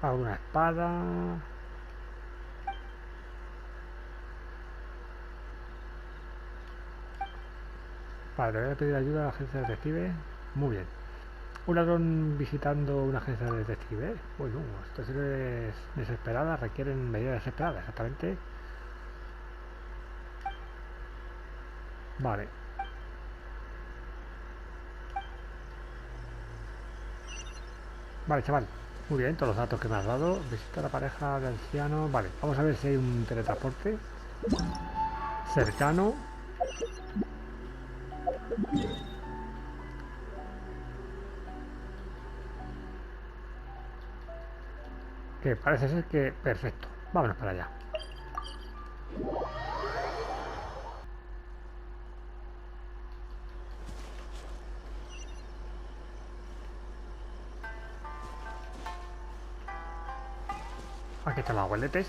Hago una espada. Vale, le voy a pedir ayuda a la agencia de detectives. Muy bien. Un ladrón visitando una agencia de detectives. Bueno, situaciones desesperadas requieren medidas desesperadas, exactamente. Vale. Vale, chaval. Muy bien, todos los datos que me has dado. Visita a la pareja de ancianos. Vale, vamos a ver si hay un teletransporte cercano. Que parece ser que... Perfecto. Vámonos para allá. Aquí están los abueletes.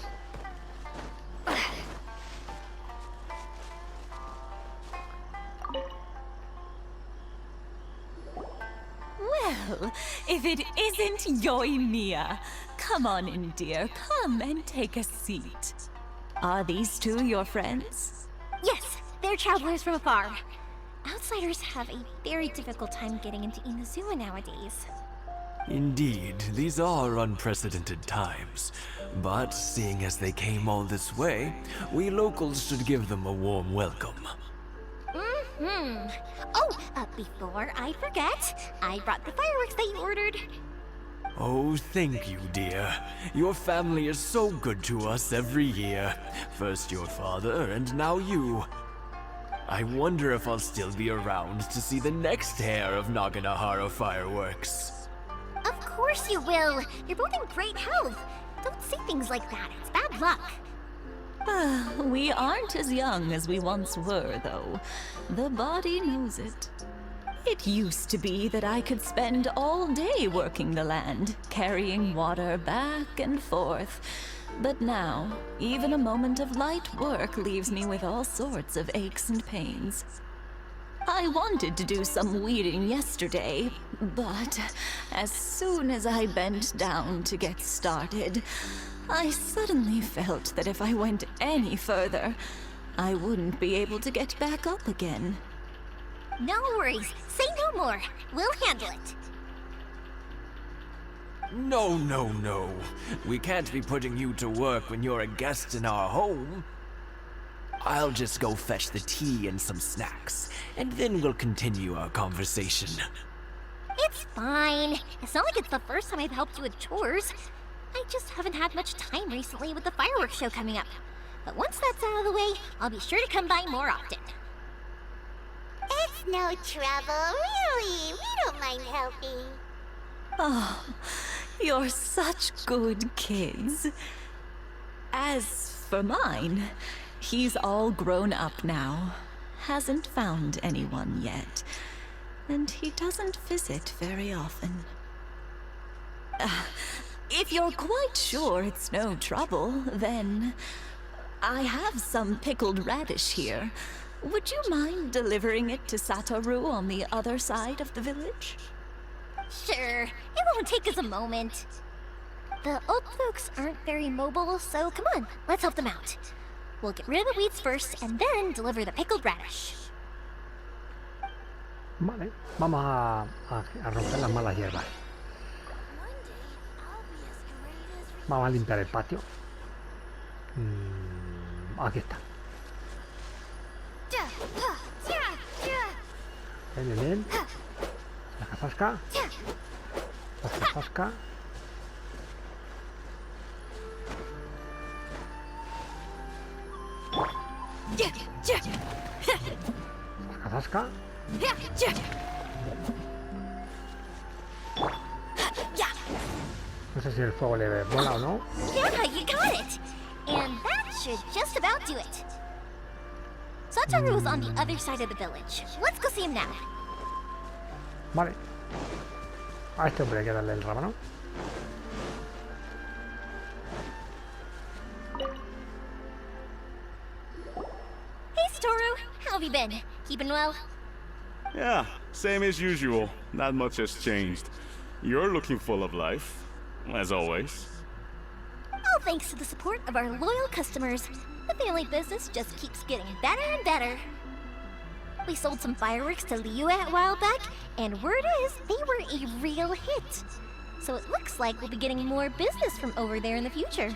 Well, if it isn't Yoimiya. Come on in, dear. Come and take a seat. Are these two your friends? Yes, they're travelers from afar. Outsiders have a very difficult time getting into Inazuma nowadays. Indeed, these are unprecedented times. But seeing as they came all this way, we locals should give them a warm welcome. Oh, before I forget, I brought the fireworks that you ordered. Oh, thank you, dear. Your family is so good to us every year. First your father, and now you. I wonder if I'll still be around to see the next hair of Naganohara fireworks. Of course you will. You're both in great health. Don't say things like that. It's bad luck. We aren't as young as we once were, though. The body knows it. It used to be that I could spend all day working the land, carrying water back and forth. But now, even a moment of light work leaves me with all sorts of aches and pains. I wanted to do some weeding yesterday, but as soon as I bent down to get started, I suddenly felt that if I went any further, I wouldn't be able to get back up again. No worries. Say no more. We'll handle it. No, no, no. We can't be putting you to work when you're a guest in our home. I'll just go fetch the tea and some snacks, and then we'll continue our conversation. It's fine. It's not like it's the first time I've helped you with chores. I just haven't had much time recently with the fireworks show coming up. But once that's out of the way, I'll be sure to come by more often. It's no trouble, really. We don't mind helping. Oh, you're such good kids. As for mine, he's all grown up now. Hasn't found anyone yet. And he doesn't visit very often. If you're quite sure it's no trouble, then I have some pickled radish here. Would you mind delivering it to Satoru on the other side of the village? Sure. It won't take us a moment. The old folks aren't very mobile, so come on, let's help them out. We'll get rid of the weeds first, and then deliver the pickled radish. Vale, vamos a romper las malas hierbas. Vamos a limpiar el patio. Aquí está. Bien, bien. Zasca, zasca. Zasca, zasca. No sé si el fuego le mola o no. Yeah, you got it! And that should just about do it. Satoru is on the other side of the village. Let's go see him now. Vale. A este hombre hay que darle el rábano. Hey, Satoru. How have you been? Keeping well? Yeah, same as usual. Not much has changed. You're looking full of life, as always. All thanks to the support of our loyal customers. The family business just keeps getting better and better. We sold some fireworks to Liyue a while back, and word is they were a real hit. So it looks like we'll be getting more business from over there in the future.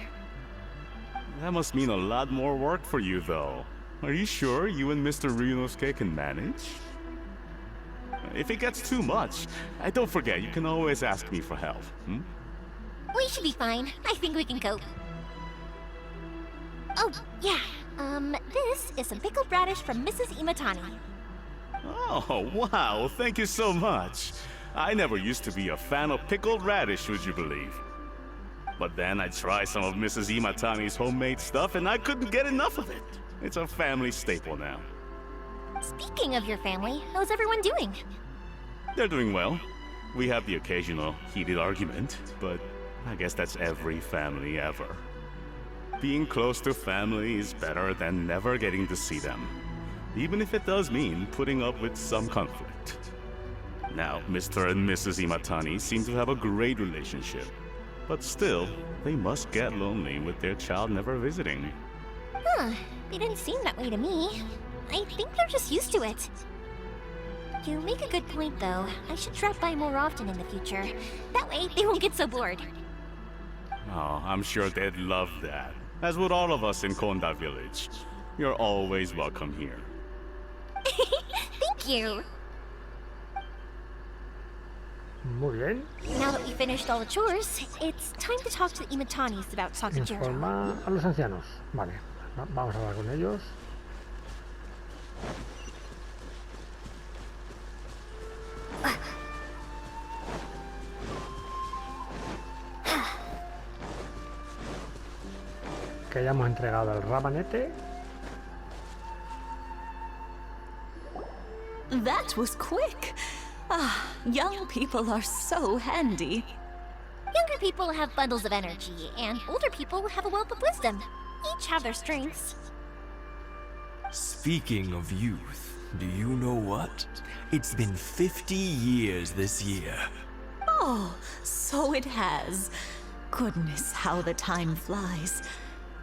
That must mean a lot more work for you, though. Are you sure you and Mr. Ryunosuke can manage? If it gets too much, don't forget, you can always ask me for help, hmm? We should be fine. I think we can cope. Oh, yeah. This is some pickled radish from Mrs. Imatani. Oh, wow, thank you so much. I never used to be a fan of pickled radish, would you believe? But then I tried some of Mrs. Imatani's homemade stuff and I couldn't get enough of it. It's a family staple now. Speaking of your family, how's everyone doing? They're doing well. We have the occasional heated argument, but I guess that's every family ever. Being close to family is better than never getting to see them, even if it does mean putting up with some conflict. Now, Mr. and Mrs. Imatani seem to have a great relationship, but still, they must get lonely with their child never visiting. Huh, they didn't seem that way to me. I think they're just used to it. You make a good point, though. I should drop by more often in the future. That way, they won't get so bored. Oh, I'm sure they'd love that. As would all of us in Konda Village. You're always welcome here. Thank you. Muy bien. Now that we finished all the chores, it's time to talk to the Imatanis about Sakujiro. Informa a los ancianos. Vale, vamos a hablar con ellos. Que hayamos entregado el rabanete. That was quick. Ah, young people are so handy. Younger people have bundles of energy, and older people have a wealth of wisdom. Each have their strengths. Speaking of youth, do you know what? It's been 50 years this year. Oh, so it has. Goodness, how the time flies.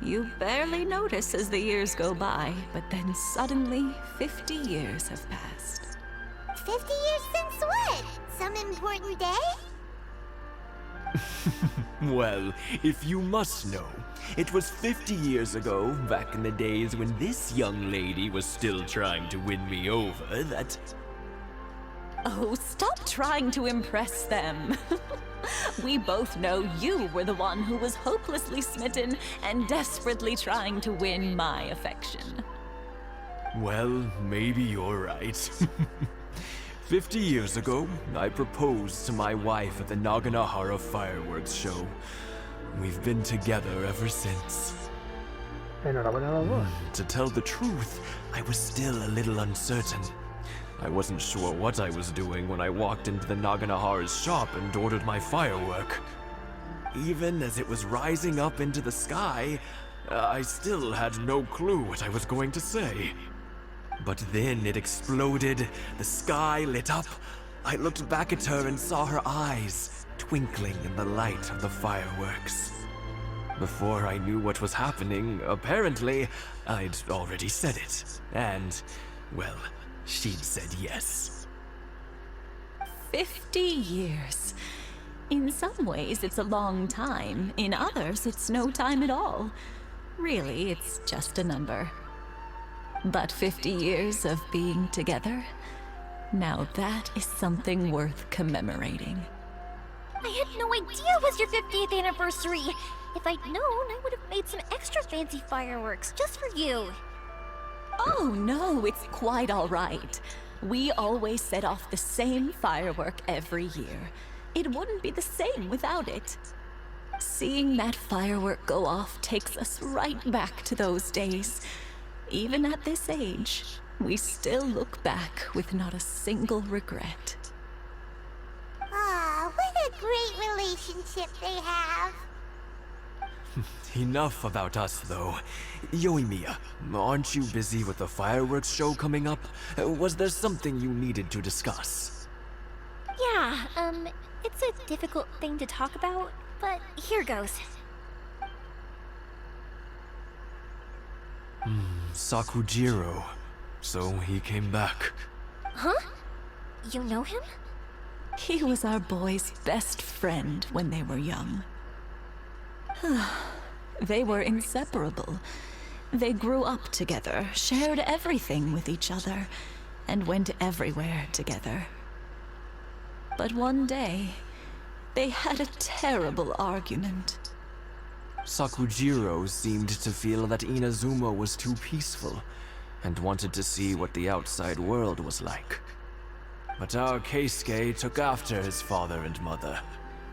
You barely notice as the years go by, but then suddenly 50 years have passed. 50 years since what? Some important day? Well, if you must know, it was 50 years ago, back in the days when this young lady was still trying to win me over, that... Oh, stop trying to impress them. We both know you were the one who was hopelessly smitten and desperately trying to win my affection. Well, maybe you're right. 50 years ago, I proposed to my wife at the Naganahara fireworks show. We've been together ever since. Enhorabuena a los dos. To tell the truth, I was still a little uncertain. I wasn't sure what I was doing when I walked into the Naganahara's shop and ordered my firework. Even as it was rising up into the sky, I still had no clue what I was going to say. But then it exploded, the sky lit up. I looked back at her and saw her eyes twinkling in the light of the fireworks. Before I knew what was happening, apparently, I'd already said it. And, well, she'd said yes. 50 years. In some ways, it's a long time. In others, it's no time at all. Really, it's just a number. But 50 years of being together? Now that is something worth commemorating. I had no idea it was your 50th anniversary. If I'd known, I would have made some extra fancy fireworks just for you. Oh no, it's quite all right. We always set off the same firework every year. It wouldn't be the same without it. Seeing that firework go off takes us right back to those days. Even at this age, we still look back with not a single regret. Ah, what a great relationship they have. Enough about us, though. Yoimiya, aren't you busy with the fireworks show coming up? Was there something you needed to discuss? Yeah, it's a difficult thing to talk about, but here goes. Sakujiro. So he came back. Huh? You know him? He was our boy's best friend when they were young. They were inseparable. They grew up together, shared everything with each other, and went everywhere together. But one day, they had a terrible argument. Sakujiro seemed to feel that Inazuma was too peaceful, and wanted to see what the outside world was like. But our Keisuke took after his father and mother.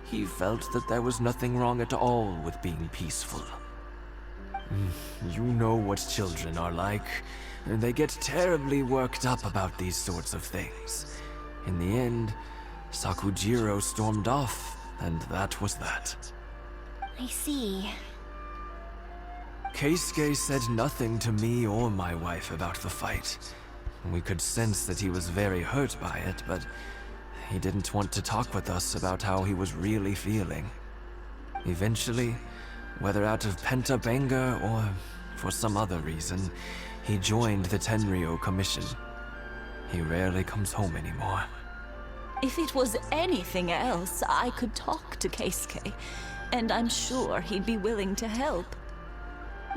He felt that there was nothing wrong at all with being peaceful. You know what children are like. They get terribly worked up about these sorts of things. In the end, Sakujiro stormed off, and that was that. I see. Keisuke said nothing to me or my wife about the fight. We could sense that he was very hurt by it, but he didn't want to talk with us about how he was really feeling. Eventually, whether out of pent-up anger or for some other reason, he joined the Tenryo Commission. He rarely comes home anymore. If it was anything else, I could talk to Keisuke, and I'm sure he'd be willing to help.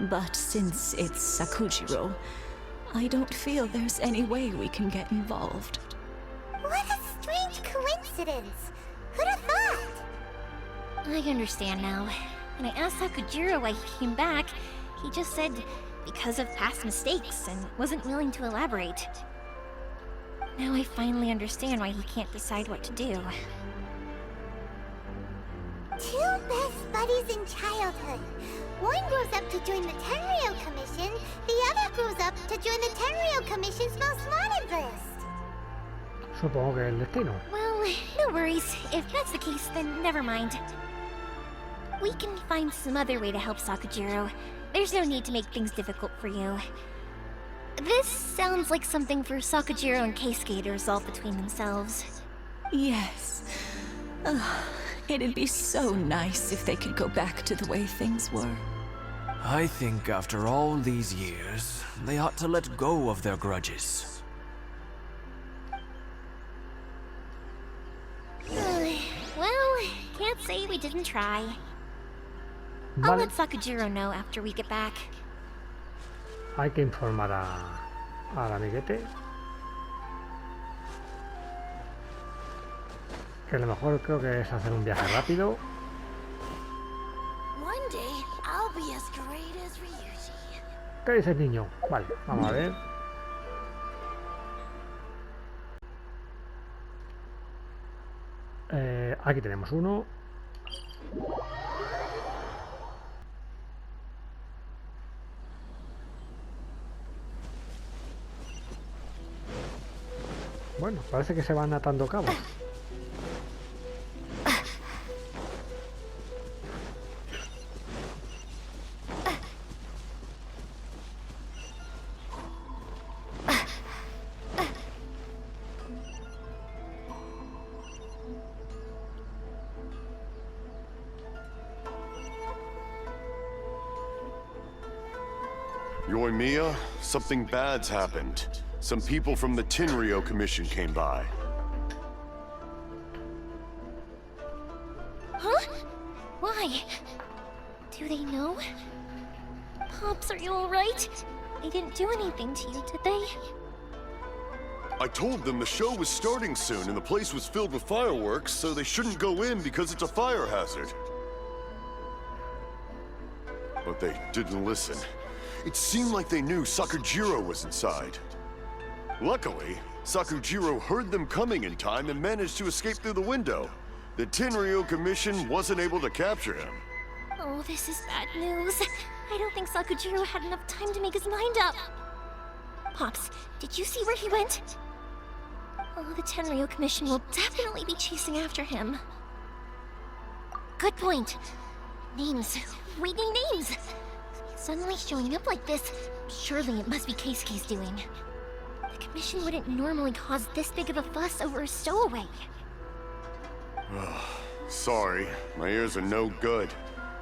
But since it's Sakujiro, I don't feel there's any way we can get involved. What a strange coincidence. Who'd have thought? I understand now. When I asked Sakujiro why he came back, he just said because of past mistakes and wasn't willing to elaborate. Now I finally understand why he can't decide what to do. Two best buddies in childhood. One grows up to join the Tenryou Commission, the other grows up to join the Tenryou Commission's most wanted list. Supongo que el destino. Well, no worries. If that's the case, then never mind. We can find some other way to help Sakujiro. There's no need to make things difficult for you. This sounds like something for Sakujiro and Keisuke to resolve between themselves. Yes. It'd be so nice if they could go back to the way things were. I think after all these years, they ought to let go of their grudges. Well, can't say we didn't try. I'll let Sakujiro know after we get back. Hay que informar al amiguete que lo mejor creo que es hacer un viaje rápido. One day, I'll be as great as Ryuji. ¿Qué dice el niño? Vale, vamos a ver. Aquí tenemos uno. Bueno, parece que se van atando cabos. Yoimiya, something bad's happened. Some people from the Tenryou Commission came by. Huh? Why? Do they know? Pops, are you alright? They didn't do anything to you, did they? I told them the show was starting soon and the place was filled with fireworks, so they shouldn't go in because it's a fire hazard. But they didn't listen. It seemed like they knew Sakujiro was inside. Luckily, Sakujiro heard them coming in time and managed to escape through the window. The Tenryou Commission wasn't able to capture him. Oh, this is bad news. I don't think Sakujiro had enough time to make his mind up. Pops, did you see where he went? Oh, the Tenryou Commission will definitely be chasing after him. Good point. Names. Reading names. Suddenly showing up like this, surely it must be Keisuke's doing. The Commission wouldn't normally cause this big of a fuss over a stowaway. Sorry, my ears are no good.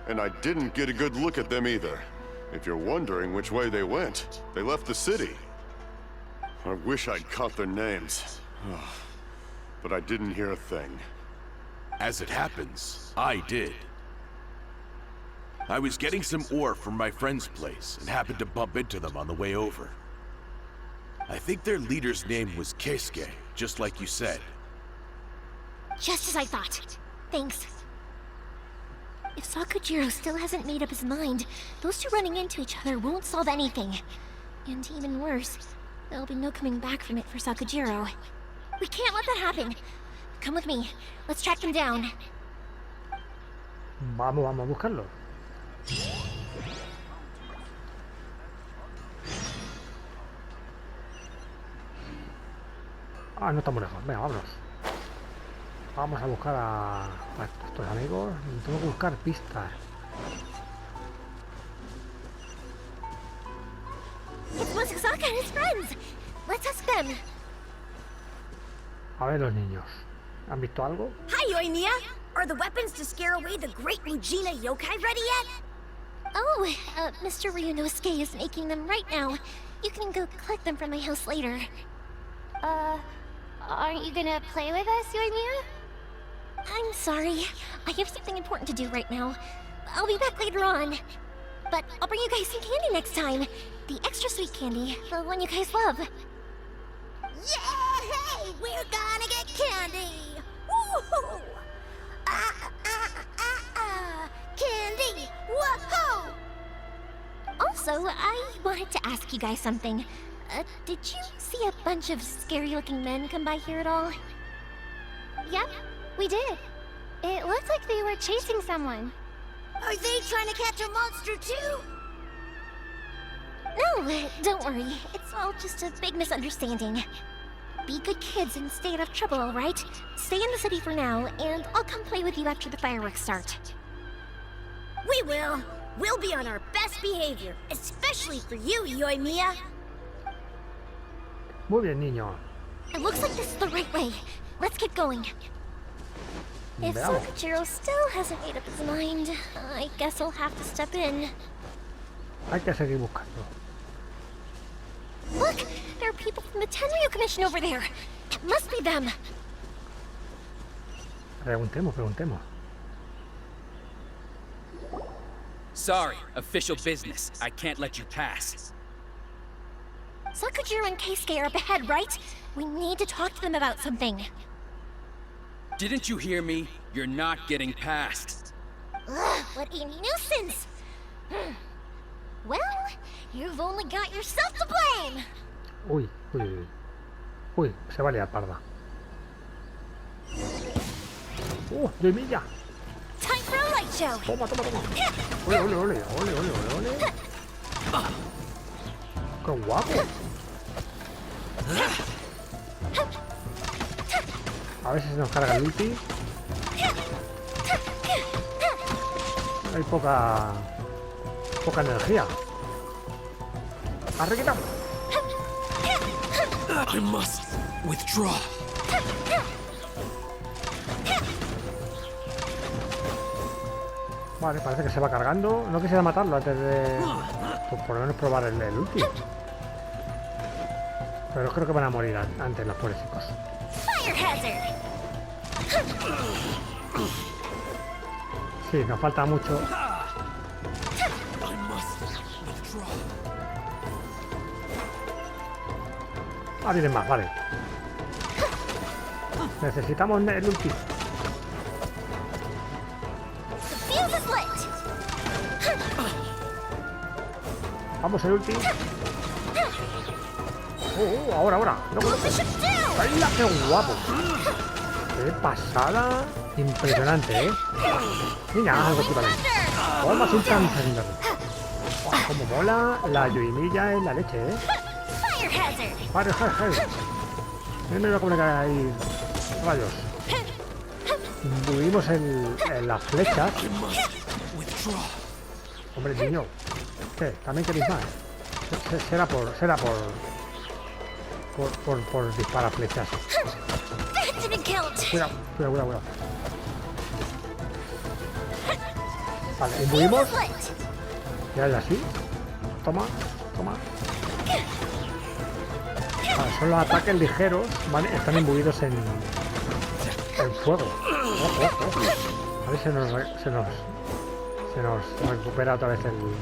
And I didn't get a good look at them either. If you're wondering which way they went, they left the city. I wish I'd caught their names. But I didn't hear a thing. As it happens, I did. I was getting some ore from my friend's place and happened to bump into them on the way over. I think their leader's name was Keisuke, just like you said. Just as I thought. Thanks. If Sakujiro still hasn't made up his mind, those two running into each other won't solve anything. And even worse, there'll be no coming back from it for Sakujiro. We can't let that happen. Come with me. Let's track them down. Vamos a buscarlo. Ah, no estamos lejos. Venga, vámonos. Vamos a buscar a estos amigos. Tengo que buscar pistas. It's Matsusaka and his friends. Let's ask them. A ver los niños. ¿Han visto algo? Hi, Yoimiya! Are the weapons to scare away the great Mujina yokai ready yet? Oh, Mr. Ryunosuke is making them right now. You can go collect them from my house later. Aren't you gonna play with us, Yoimiya? I'm sorry. I have something important to do right now. I'll be back later on. But I'll bring you guys some candy next time. The extra sweet candy, the one you guys love. Yay! We're gonna get candy! Woohoo! Candy! Woohoo! Also, I wanted to ask you guys something. Did you see a bunch of scary-looking men come by here at all? Yep, we did. It looked like they were chasing someone. Are they trying to catch a monster too? No, don't worry. It's all just a big misunderstanding. Be good kids and stay out of trouble, alright? Stay in the city for now, and I'll come play with you after the fireworks start. We will. We'll be on our best behavior, especially for you, Yoimiya. Muy bien, niño. It looks like this is the right way. Let's get going. If Veamos. Sakujiro still hasn't made up his mind, I guess I'll have to step in. Hay que seguir buscando. Look! There are people from the Tenryu Commission over there! It must be them! Preguntemos. Sorry, official business. I can't let you pass. Sakujiro and Keisuke are up ahead, right? We need to talk to them about something. Didn't you hear me? You're not getting past. Ugh, what a nuisance! Well, you've only got yourself to blame! Uy, se va a liar parda. Yoimiya. Time for a light show! Toma. Ole. ¡Qué guapo! A ver si se nos carga el ulti. Hay poca energía. ¡Arrequita! I must withdraw. Vale, parece que se va cargando. No quisiera matarlo antes de... Pues por lo menos probar el ulti. Pero creo que van a morir antes los pobrecicos. Sí, nos falta mucho. Ah, vienen más, vale. Necesitamos el ulti. Vamos, el ulti. Ahora. ¡Hala, qué guapo! ¡Qué pasada! Impresionante, ¿eh? Niña, haz algo tú también. Toma, sin tanta. Como mola la Yoimiya en la leche, ¿eh? Fire hazard. Me voy a comunicar ahí rayos. Imbuimos en las flechas. Hombre, niño. ¿Qué? ¿También queréis más? Será por disparar flechas. Cuidado. Vale, imbuimos. Ya es así. Toma. Vale, son los ataques ligeros, ¿vale? Están imbuidos en fuego. Ojo. A ver si se nos recupera otra vez un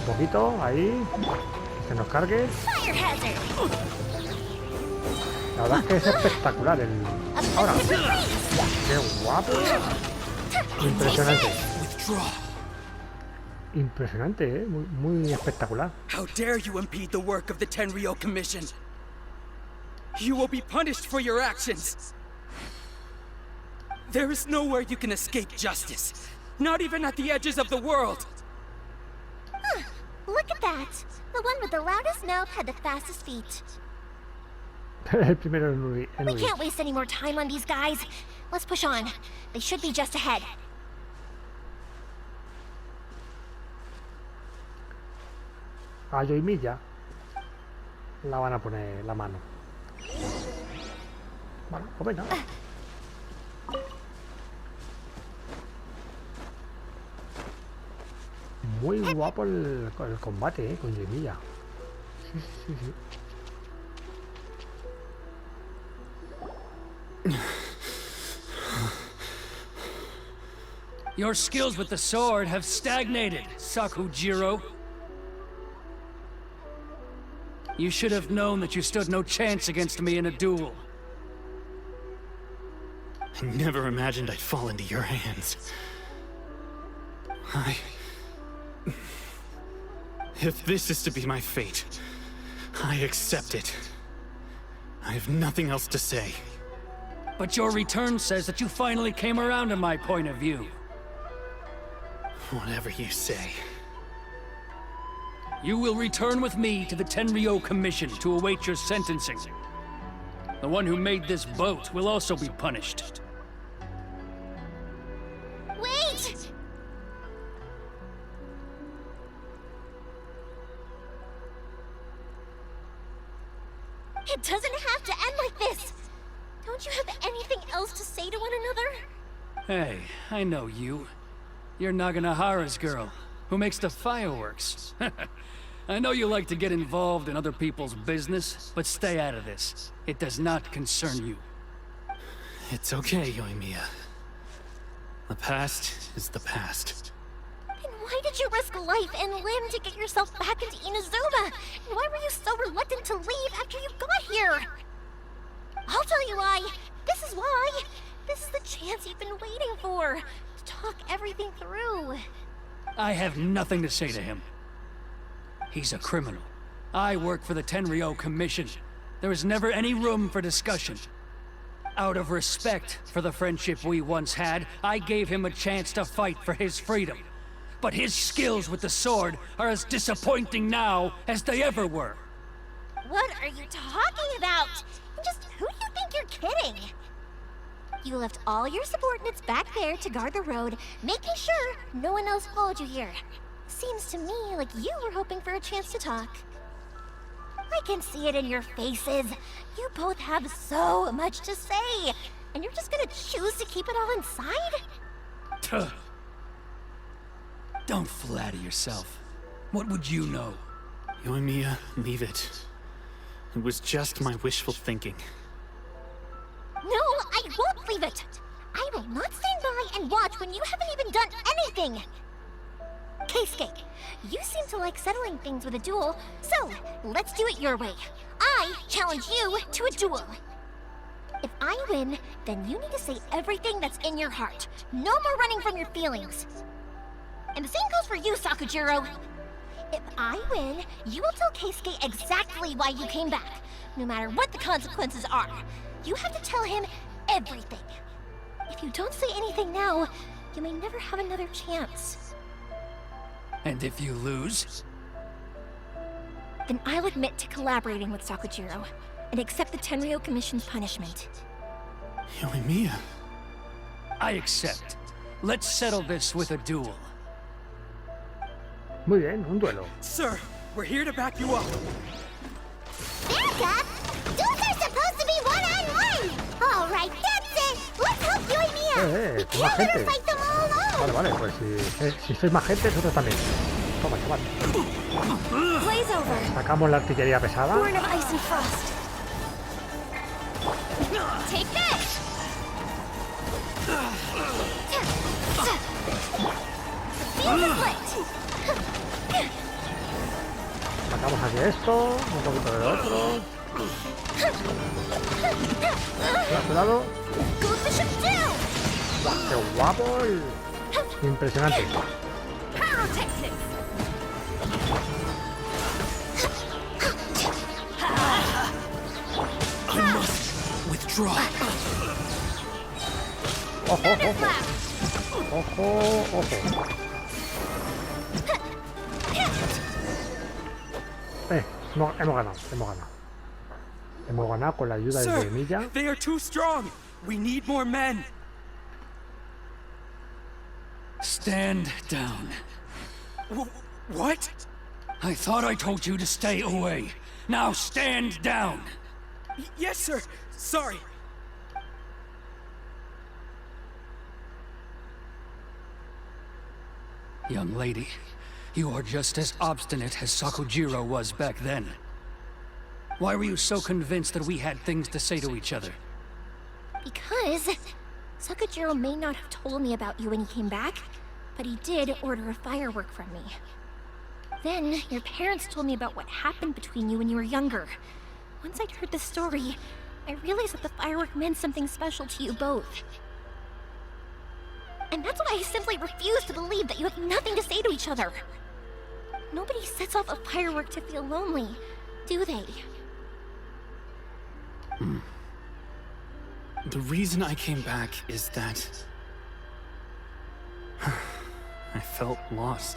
poquito, ahí. Que se nos cargue. La verdad es que es espectacular Ahora. ¡Qué guapo! Impresionante, ¿eh? Muy espectacular. How dare you impede the work of the Tenryu Commission? You will be punished for your actions. There is nowhere you can escape justice. Not even at the edges of the world. Look at that. The one with the loudest mouth had the fastest feet. El primero en huir. We can't waste any more time on these guys. Let's push on. They should be just ahead. A Yoimiya la van a poner la mano. Vale, pues venga. Muy guapo el combate, con Yoimiya. sí. Your skills with the sword have stagnated, Sakujiro. You should have known that you stood no chance against me in a duel. I never imagined I'd fall into your hands. If this is to be my fate, I accept it. I have nothing else to say. But your return says that you finally came around to my point of view. Whatever you say. You will return with me to the Tenryou Commission to await your sentencing. The one who made this boat will also be punished. Wait! It doesn't have to end like this! Don't you have anything else to say to one another? Hey, I know you. You're Naganohara's girl, who makes the fireworks. I know you like to get involved in other people's business, but stay out of this. It does not concern you. It's okay, Yoimiya. The past is the past. Then why did you risk life and limb to get yourself back into Inazuma? And why were you so reluctant to leave after you got here? I'll tell you why. This is why. This is the chance you've been waiting for. To talk everything through. I have nothing to say to him. He's a criminal. I work for the Tenryou Commission. There is never any room for discussion. Out of respect for the friendship we once had, I gave him a chance to fight for his freedom. But his skills with the sword are as disappointing now as they ever were. What are you talking about? Just who do you think you're kidding? You left all your subordinates back there to guard the road, making sure no one else followed you here. Seems to me like you were hoping for a chance to talk. I can see it in your faces. You both have so much to say, and you're just gonna choose to keep it all inside? Tuh. Don't flatter yourself. What would you know? Yoimiya, leave it. It was just my wishful thinking. No, I won't leave it! I will not stand by and watch when you haven't even done anything! Keisuke, you seem to like settling things with a duel, so let's do it your way. I challenge you to a duel. If I win, then you need to say everything that's in your heart. No more running from your feelings. And the same goes for you, Sakujiro. If I win, you will tell Keisuke exactly why you came back, no matter what the consequences are. You have to tell him everything. If you don't say anything now, you may never have another chance. And if you lose? Then I'll admit to collaborating with Sakujiro and accept the Tenryou Commission's punishment. Yoimiya. I accept. Let's settle this with a duel. Muy bien, un duelo. Sir, we're here to back you up. Back up? Duels are supposed to be one-on-one! Alright, that's it! Let's help Yoimiya! We más can't let her gente. fight them all alone! Vale, pues si sois más gente, nosotros también. Toma, chaval. Blaze over. Sacamos la artillería pesada. Born of ice and frost. Take this! Feel the split! Sacamos aquí esto, un poquito del otro. Cuidado. ¡Guau, qué guapo! Impresionante. I must withdraw. Ojo, ojo. Ojo, ojo. Hemos ganado, hemos ganado. Hemos ganado con la ayuda de Yoimiya. They are too strong. We need more men. Stand down. What? I thought I told you to stay away. Now stand down. Yes, sir. Sorry. Young lady, you are just as obstinate as Sakujiro was back then. Why were you so convinced that we had things to say to each other? Because Sakujiro may not have told me about you when he came back, but he did order a firework from me. Then, your parents told me about what happened between you when you were younger. Once I'd heard the story, I realized that the firework meant something special to you both. And that's why I simply refuse to believe that you have nothing to say to each other. Nobody sets off a firework to feel lonely, do they? The reason I came back is that I felt lost.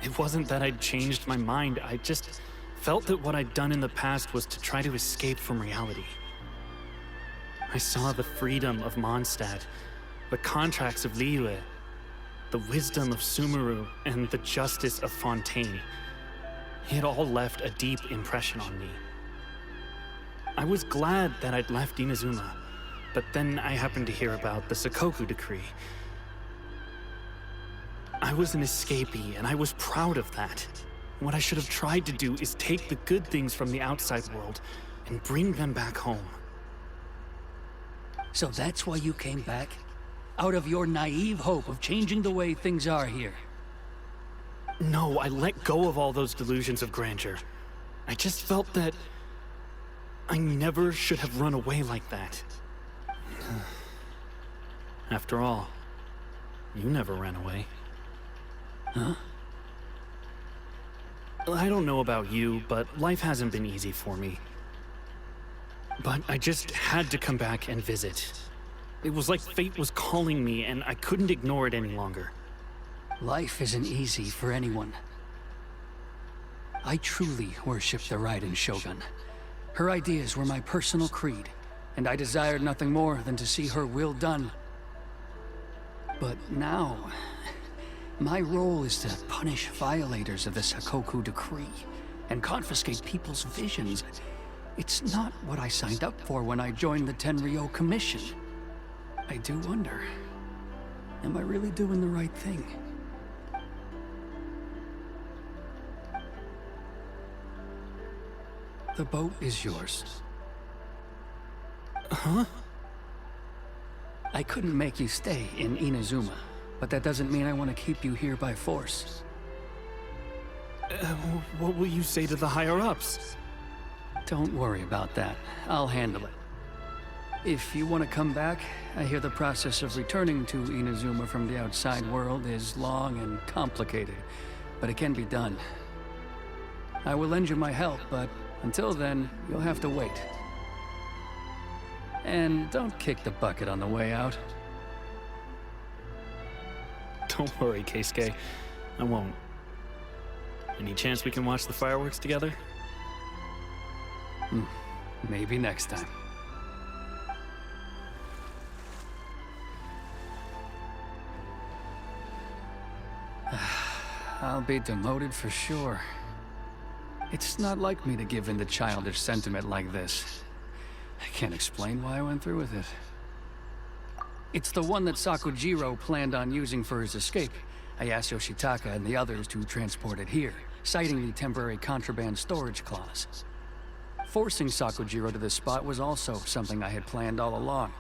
It wasn't that I'd changed my mind, I just felt that what I'd done in the past was to try to escape from reality. I saw the freedom of Mondstadt, the contracts of Liyue, the wisdom of Sumeru, and the justice of Fontaine. It all left a deep impression on me. I was glad that I'd left Inazuma, but then I happened to hear about the Sakoku decree. I was an escapee, and I was proud of that. What I should have tried to do is take the good things from the outside world and bring them back home. So that's why you came back? Out of your naive hope of changing the way things are here? No, I let go of all those delusions of grandeur. I just felt that I never should have run away like that. After all, you never ran away. Huh? I don't know about you, but life hasn't been easy for me. But I just had to come back and visit. It was like fate was calling me, and I couldn't ignore it any longer. Life isn't easy for anyone. I truly worship the Raiden Shogun. Her ideas were my personal creed, and I desired nothing more than to see her will done. But now, my role is to punish violators of the Sakoku decree and confiscate people's visions. It's not what I signed up for when I joined the Tenryou Commission. I do wonder, am I really doing the right thing? The boat is yours. Huh? I couldn't make you stay in Inazuma, but that doesn't mean I want to keep you here by force. What will you say to the higher-ups? Don't worry about that. I'll handle it. If you want to come back, I hear the process of returning to Inazuma from the outside world is long and complicated, but it can be done. I will lend you my help, but until then, you'll have to wait. And don't kick the bucket on the way out. Don't worry, Keisuke. I won't. Any chance we can watch the fireworks together? Maybe next time. I'll be demoted for sure. It's not like me to give in to childish sentiment like this. I can't explain why I went through with it. It's the one that Sakujiro planned on using for his escape. I asked Yoshitaka and the others to transport it here, citing the temporary contraband storage clause. Forcing Sakujiro to this spot was also something I had planned all along.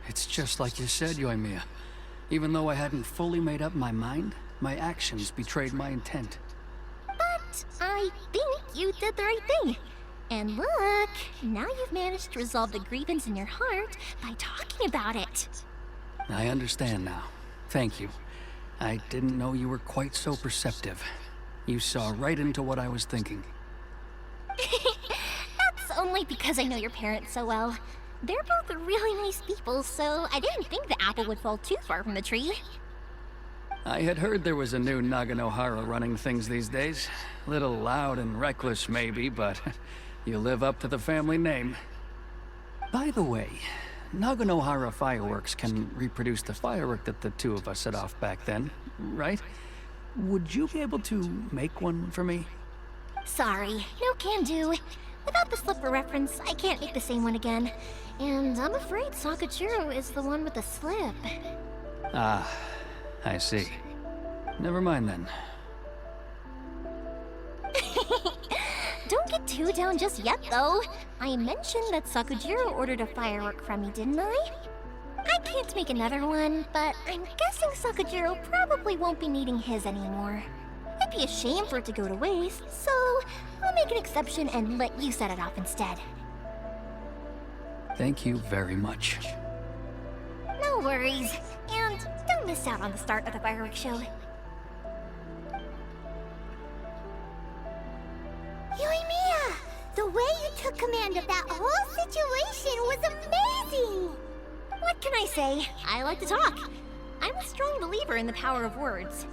It's just like you said, Yoimiya. Even though I hadn't fully made up my mind, my actions betrayed my intent. But I think you did the right thing. And look, now you've managed to resolve the grievance in your heart by talking about it. I understand now. Thank you. I didn't know you were quite so perceptive. You saw right into what I was thinking. That's only because I know your parents so well. They're both really nice people, so I didn't think the apple would fall too far from the tree. I had heard there was a new Naganohara running things these days. Little loud and reckless maybe, but you live up to the family name. By the way, Naganohara fireworks can reproduce the firework that the two of us set off back then, right? Would you be able to make one for me? Sorry, no can do. Without the slipper reference, I can't make the same one again. And I'm afraid Sakujiro is the one with the slip. Ah, I see. Never mind then. don't get too down just yet, though. I mentioned that Sakujiro ordered a firework from me, didn't I? I can't make another one, but I'm guessing Sakujiro probably won't be needing his anymore. It'd be a shame for it to go to waste, so I'll make an exception and let you set it off instead. Thank you very much. No worries. And don't miss out on the start of the fireworks show. Yoimiya! The way you took command of that whole situation was amazing! What can I say? I like to talk. I'm a strong believer in the power of words.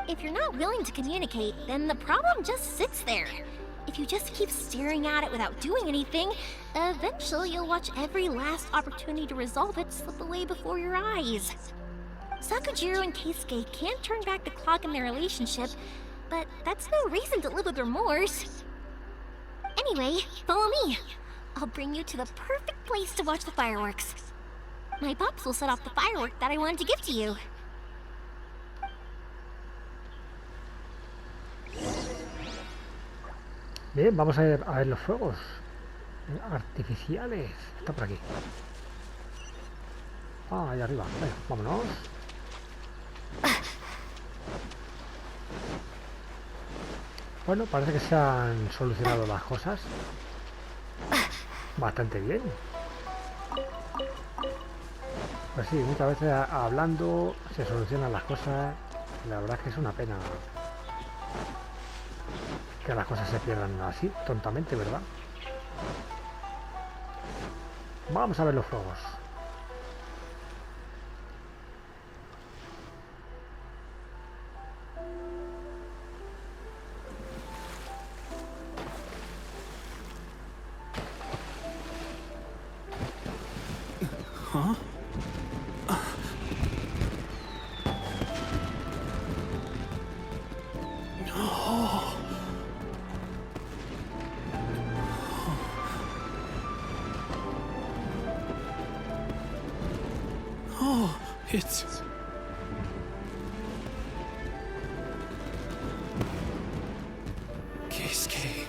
If you're not willing to communicate, then the problem just sits there. If you just keep staring at it without doing anything, eventually you'll watch every last opportunity to resolve it slip away before your eyes. Sakujiro and Keisuke can't turn back the clock in their relationship, but that's no reason to live with remorse. Anyway, follow me. I'll bring you to the perfect place to watch the fireworks. My pops will set off the firework that I wanted to give to you. Bien, vamos a ver los fuegos artificiales. Está por aquí. Ah, ahí arriba. Venga, vámonos. Bueno, parece que se han solucionado las cosas bastante bien. Pues sí, muchas veces hablando se solucionan las cosas. La verdad es que es una pena que las cosas se pierdan así, tontamente, ¿verdad? Vamos a ver los fuegos. Huh? Oh, it's... Keisuke.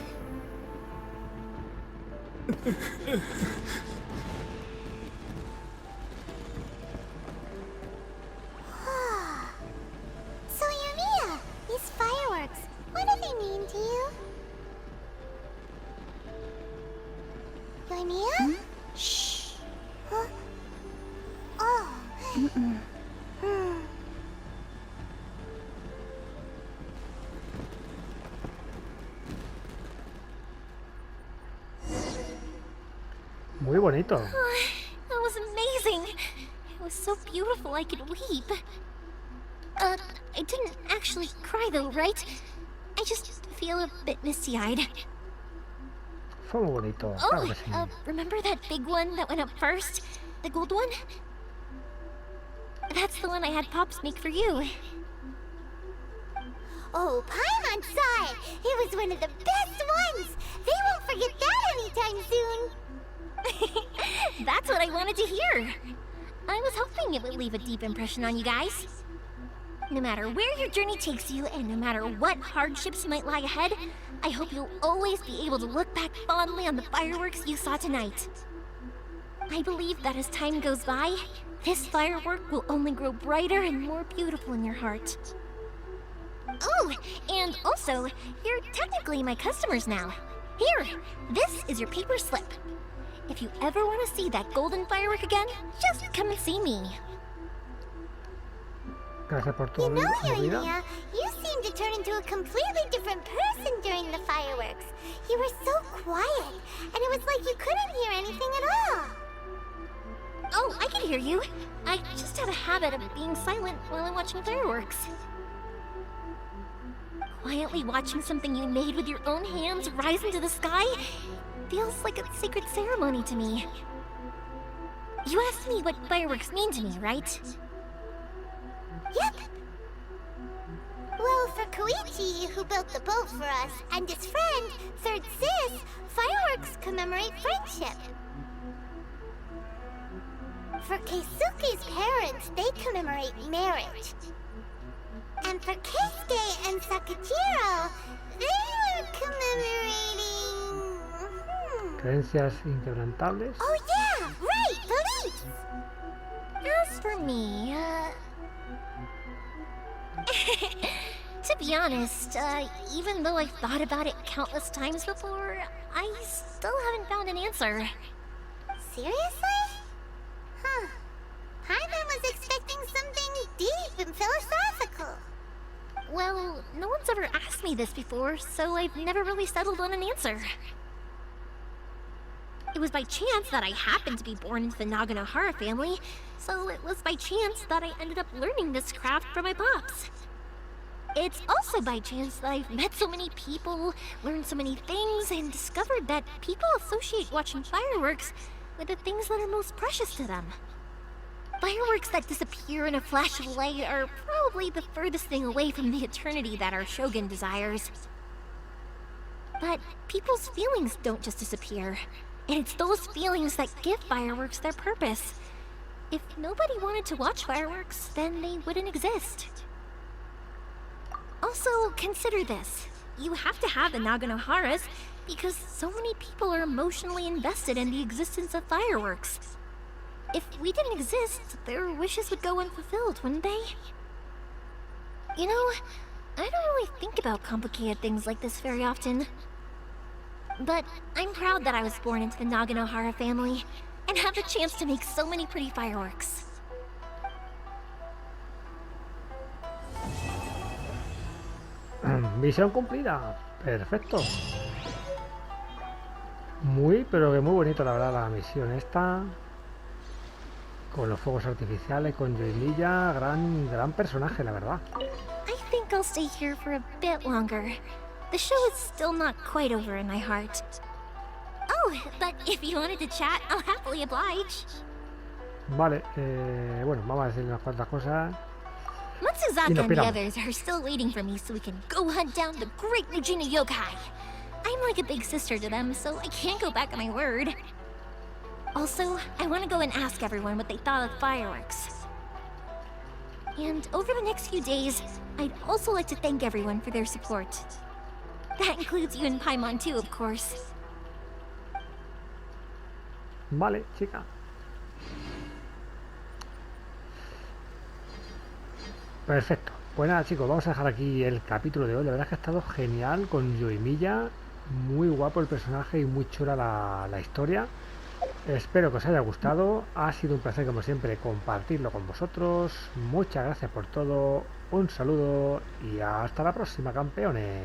So, Yoimiya, these fireworks, what do they mean to you? Yoimiya? Shh. Huh? Oh. Muy bonito. That was amazing. It was so beautiful I could weep. I didn't actually cry though, right? I just feel a bit misty-eyed. Fue muy bonito. Oh, Claro que sí. remember that big one that went up first? The gold one? That's the one I had Pops make for you. Oh, Paimon's side! It was one of the best ones! They won't forget that anytime soon! That's what I wanted to hear. I was hoping it would leave a deep impression on you guys. No matter where your journey takes you, and no matter what hardships might lie ahead, I hope you'll always be able to look back fondly on the fireworks you saw tonight. I believe that as time goes by, this firework will only grow brighter and more beautiful in your heart. Oh, and also, you're technically my customers now. Here, this is your paper slip. If you ever want to see that golden firework again, just come and see me. Gracias por tu You know, ayuda. Yoimiya, you seemed to turn into a completely different person during the fireworks. You were so quiet, and it was like you couldn't hear anything at all. Oh, I can hear you. I just have a habit of being silent while I'm watching fireworks. Quietly watching something you made with your own hands rise into the sky feels like a sacred ceremony to me. You asked me what fireworks mean to me, right? Yep. Well, for Koichi, who built the boat for us, and his friend, Third Sis, fireworks commemorate friendship. For Keisuke's parents, they commemorate marriage. And And for Keisuke and Sakajiro, they were commemorating... Creencias inquebrantables. Oh yeah, right, beliefs! As for me, to be honest, even though I've thought about it countless times before, I still haven't found an answer. Seriously? Huh. Paimon was expecting something deep and philosophical. Well, no one's ever asked me this before, so I've never really settled on an answer. It was by chance that I happened to be born into the Naganohara family, so it was by chance that I ended up learning this craft from my pops. It's also by chance that I've met so many people, learned so many things, and discovered that people associate watching fireworks with the things that are most precious to them. Fireworks that disappear in a flash of light are probably the furthest thing away from the eternity that our shogun desires. But people's feelings don't just disappear, and it's those feelings that give fireworks their purpose. If nobody wanted to watch fireworks, then they wouldn't exist. Also, consider this. You have to have the Naganoharas because so many people are emotionally invested in the existence of fireworks. If we didn't exist, their wishes would go unfulfilled, wouldn't they? You know, I don't really think about complicated things like this very often. But I'm proud that I was born into the Naganohara family and have the chance to make so many pretty fireworks. Misión cumplida. Perfecto. Muy, pero que muy bonito, la verdad, la misión esta. Con los fuegos artificiales, con Yoimiya. Gran personaje, la verdad. I think I'll stay here for a bit longer. The show is still not quite over in my heart. Oh, but if you wanted to chat, I'll happily oblige. Vale, bueno, vamos a decir unas cuantas cosas. Matsuzaka and the others are still waiting for me so we can go hunt down the great Regina Yokai. I'm like a big sister to them, so I can't go back on my word. Also, I want to go and ask everyone what they thought of fireworks. And over the next few days, I'd also like to thank everyone for their support. That includes you and Paimon too, of course. Vale, chica. Perfecto. Pues nada, chicos, vamos a dejar aquí el capítulo de hoy. La verdad es que ha estado genial con Yoimiya. Muy guapo el personaje y muy chula la historia. Espero que os haya gustado. Ha sido un placer, como siempre, compartirlo con vosotros. Muchas gracias por todo. Un saludo y hasta la próxima, campeones.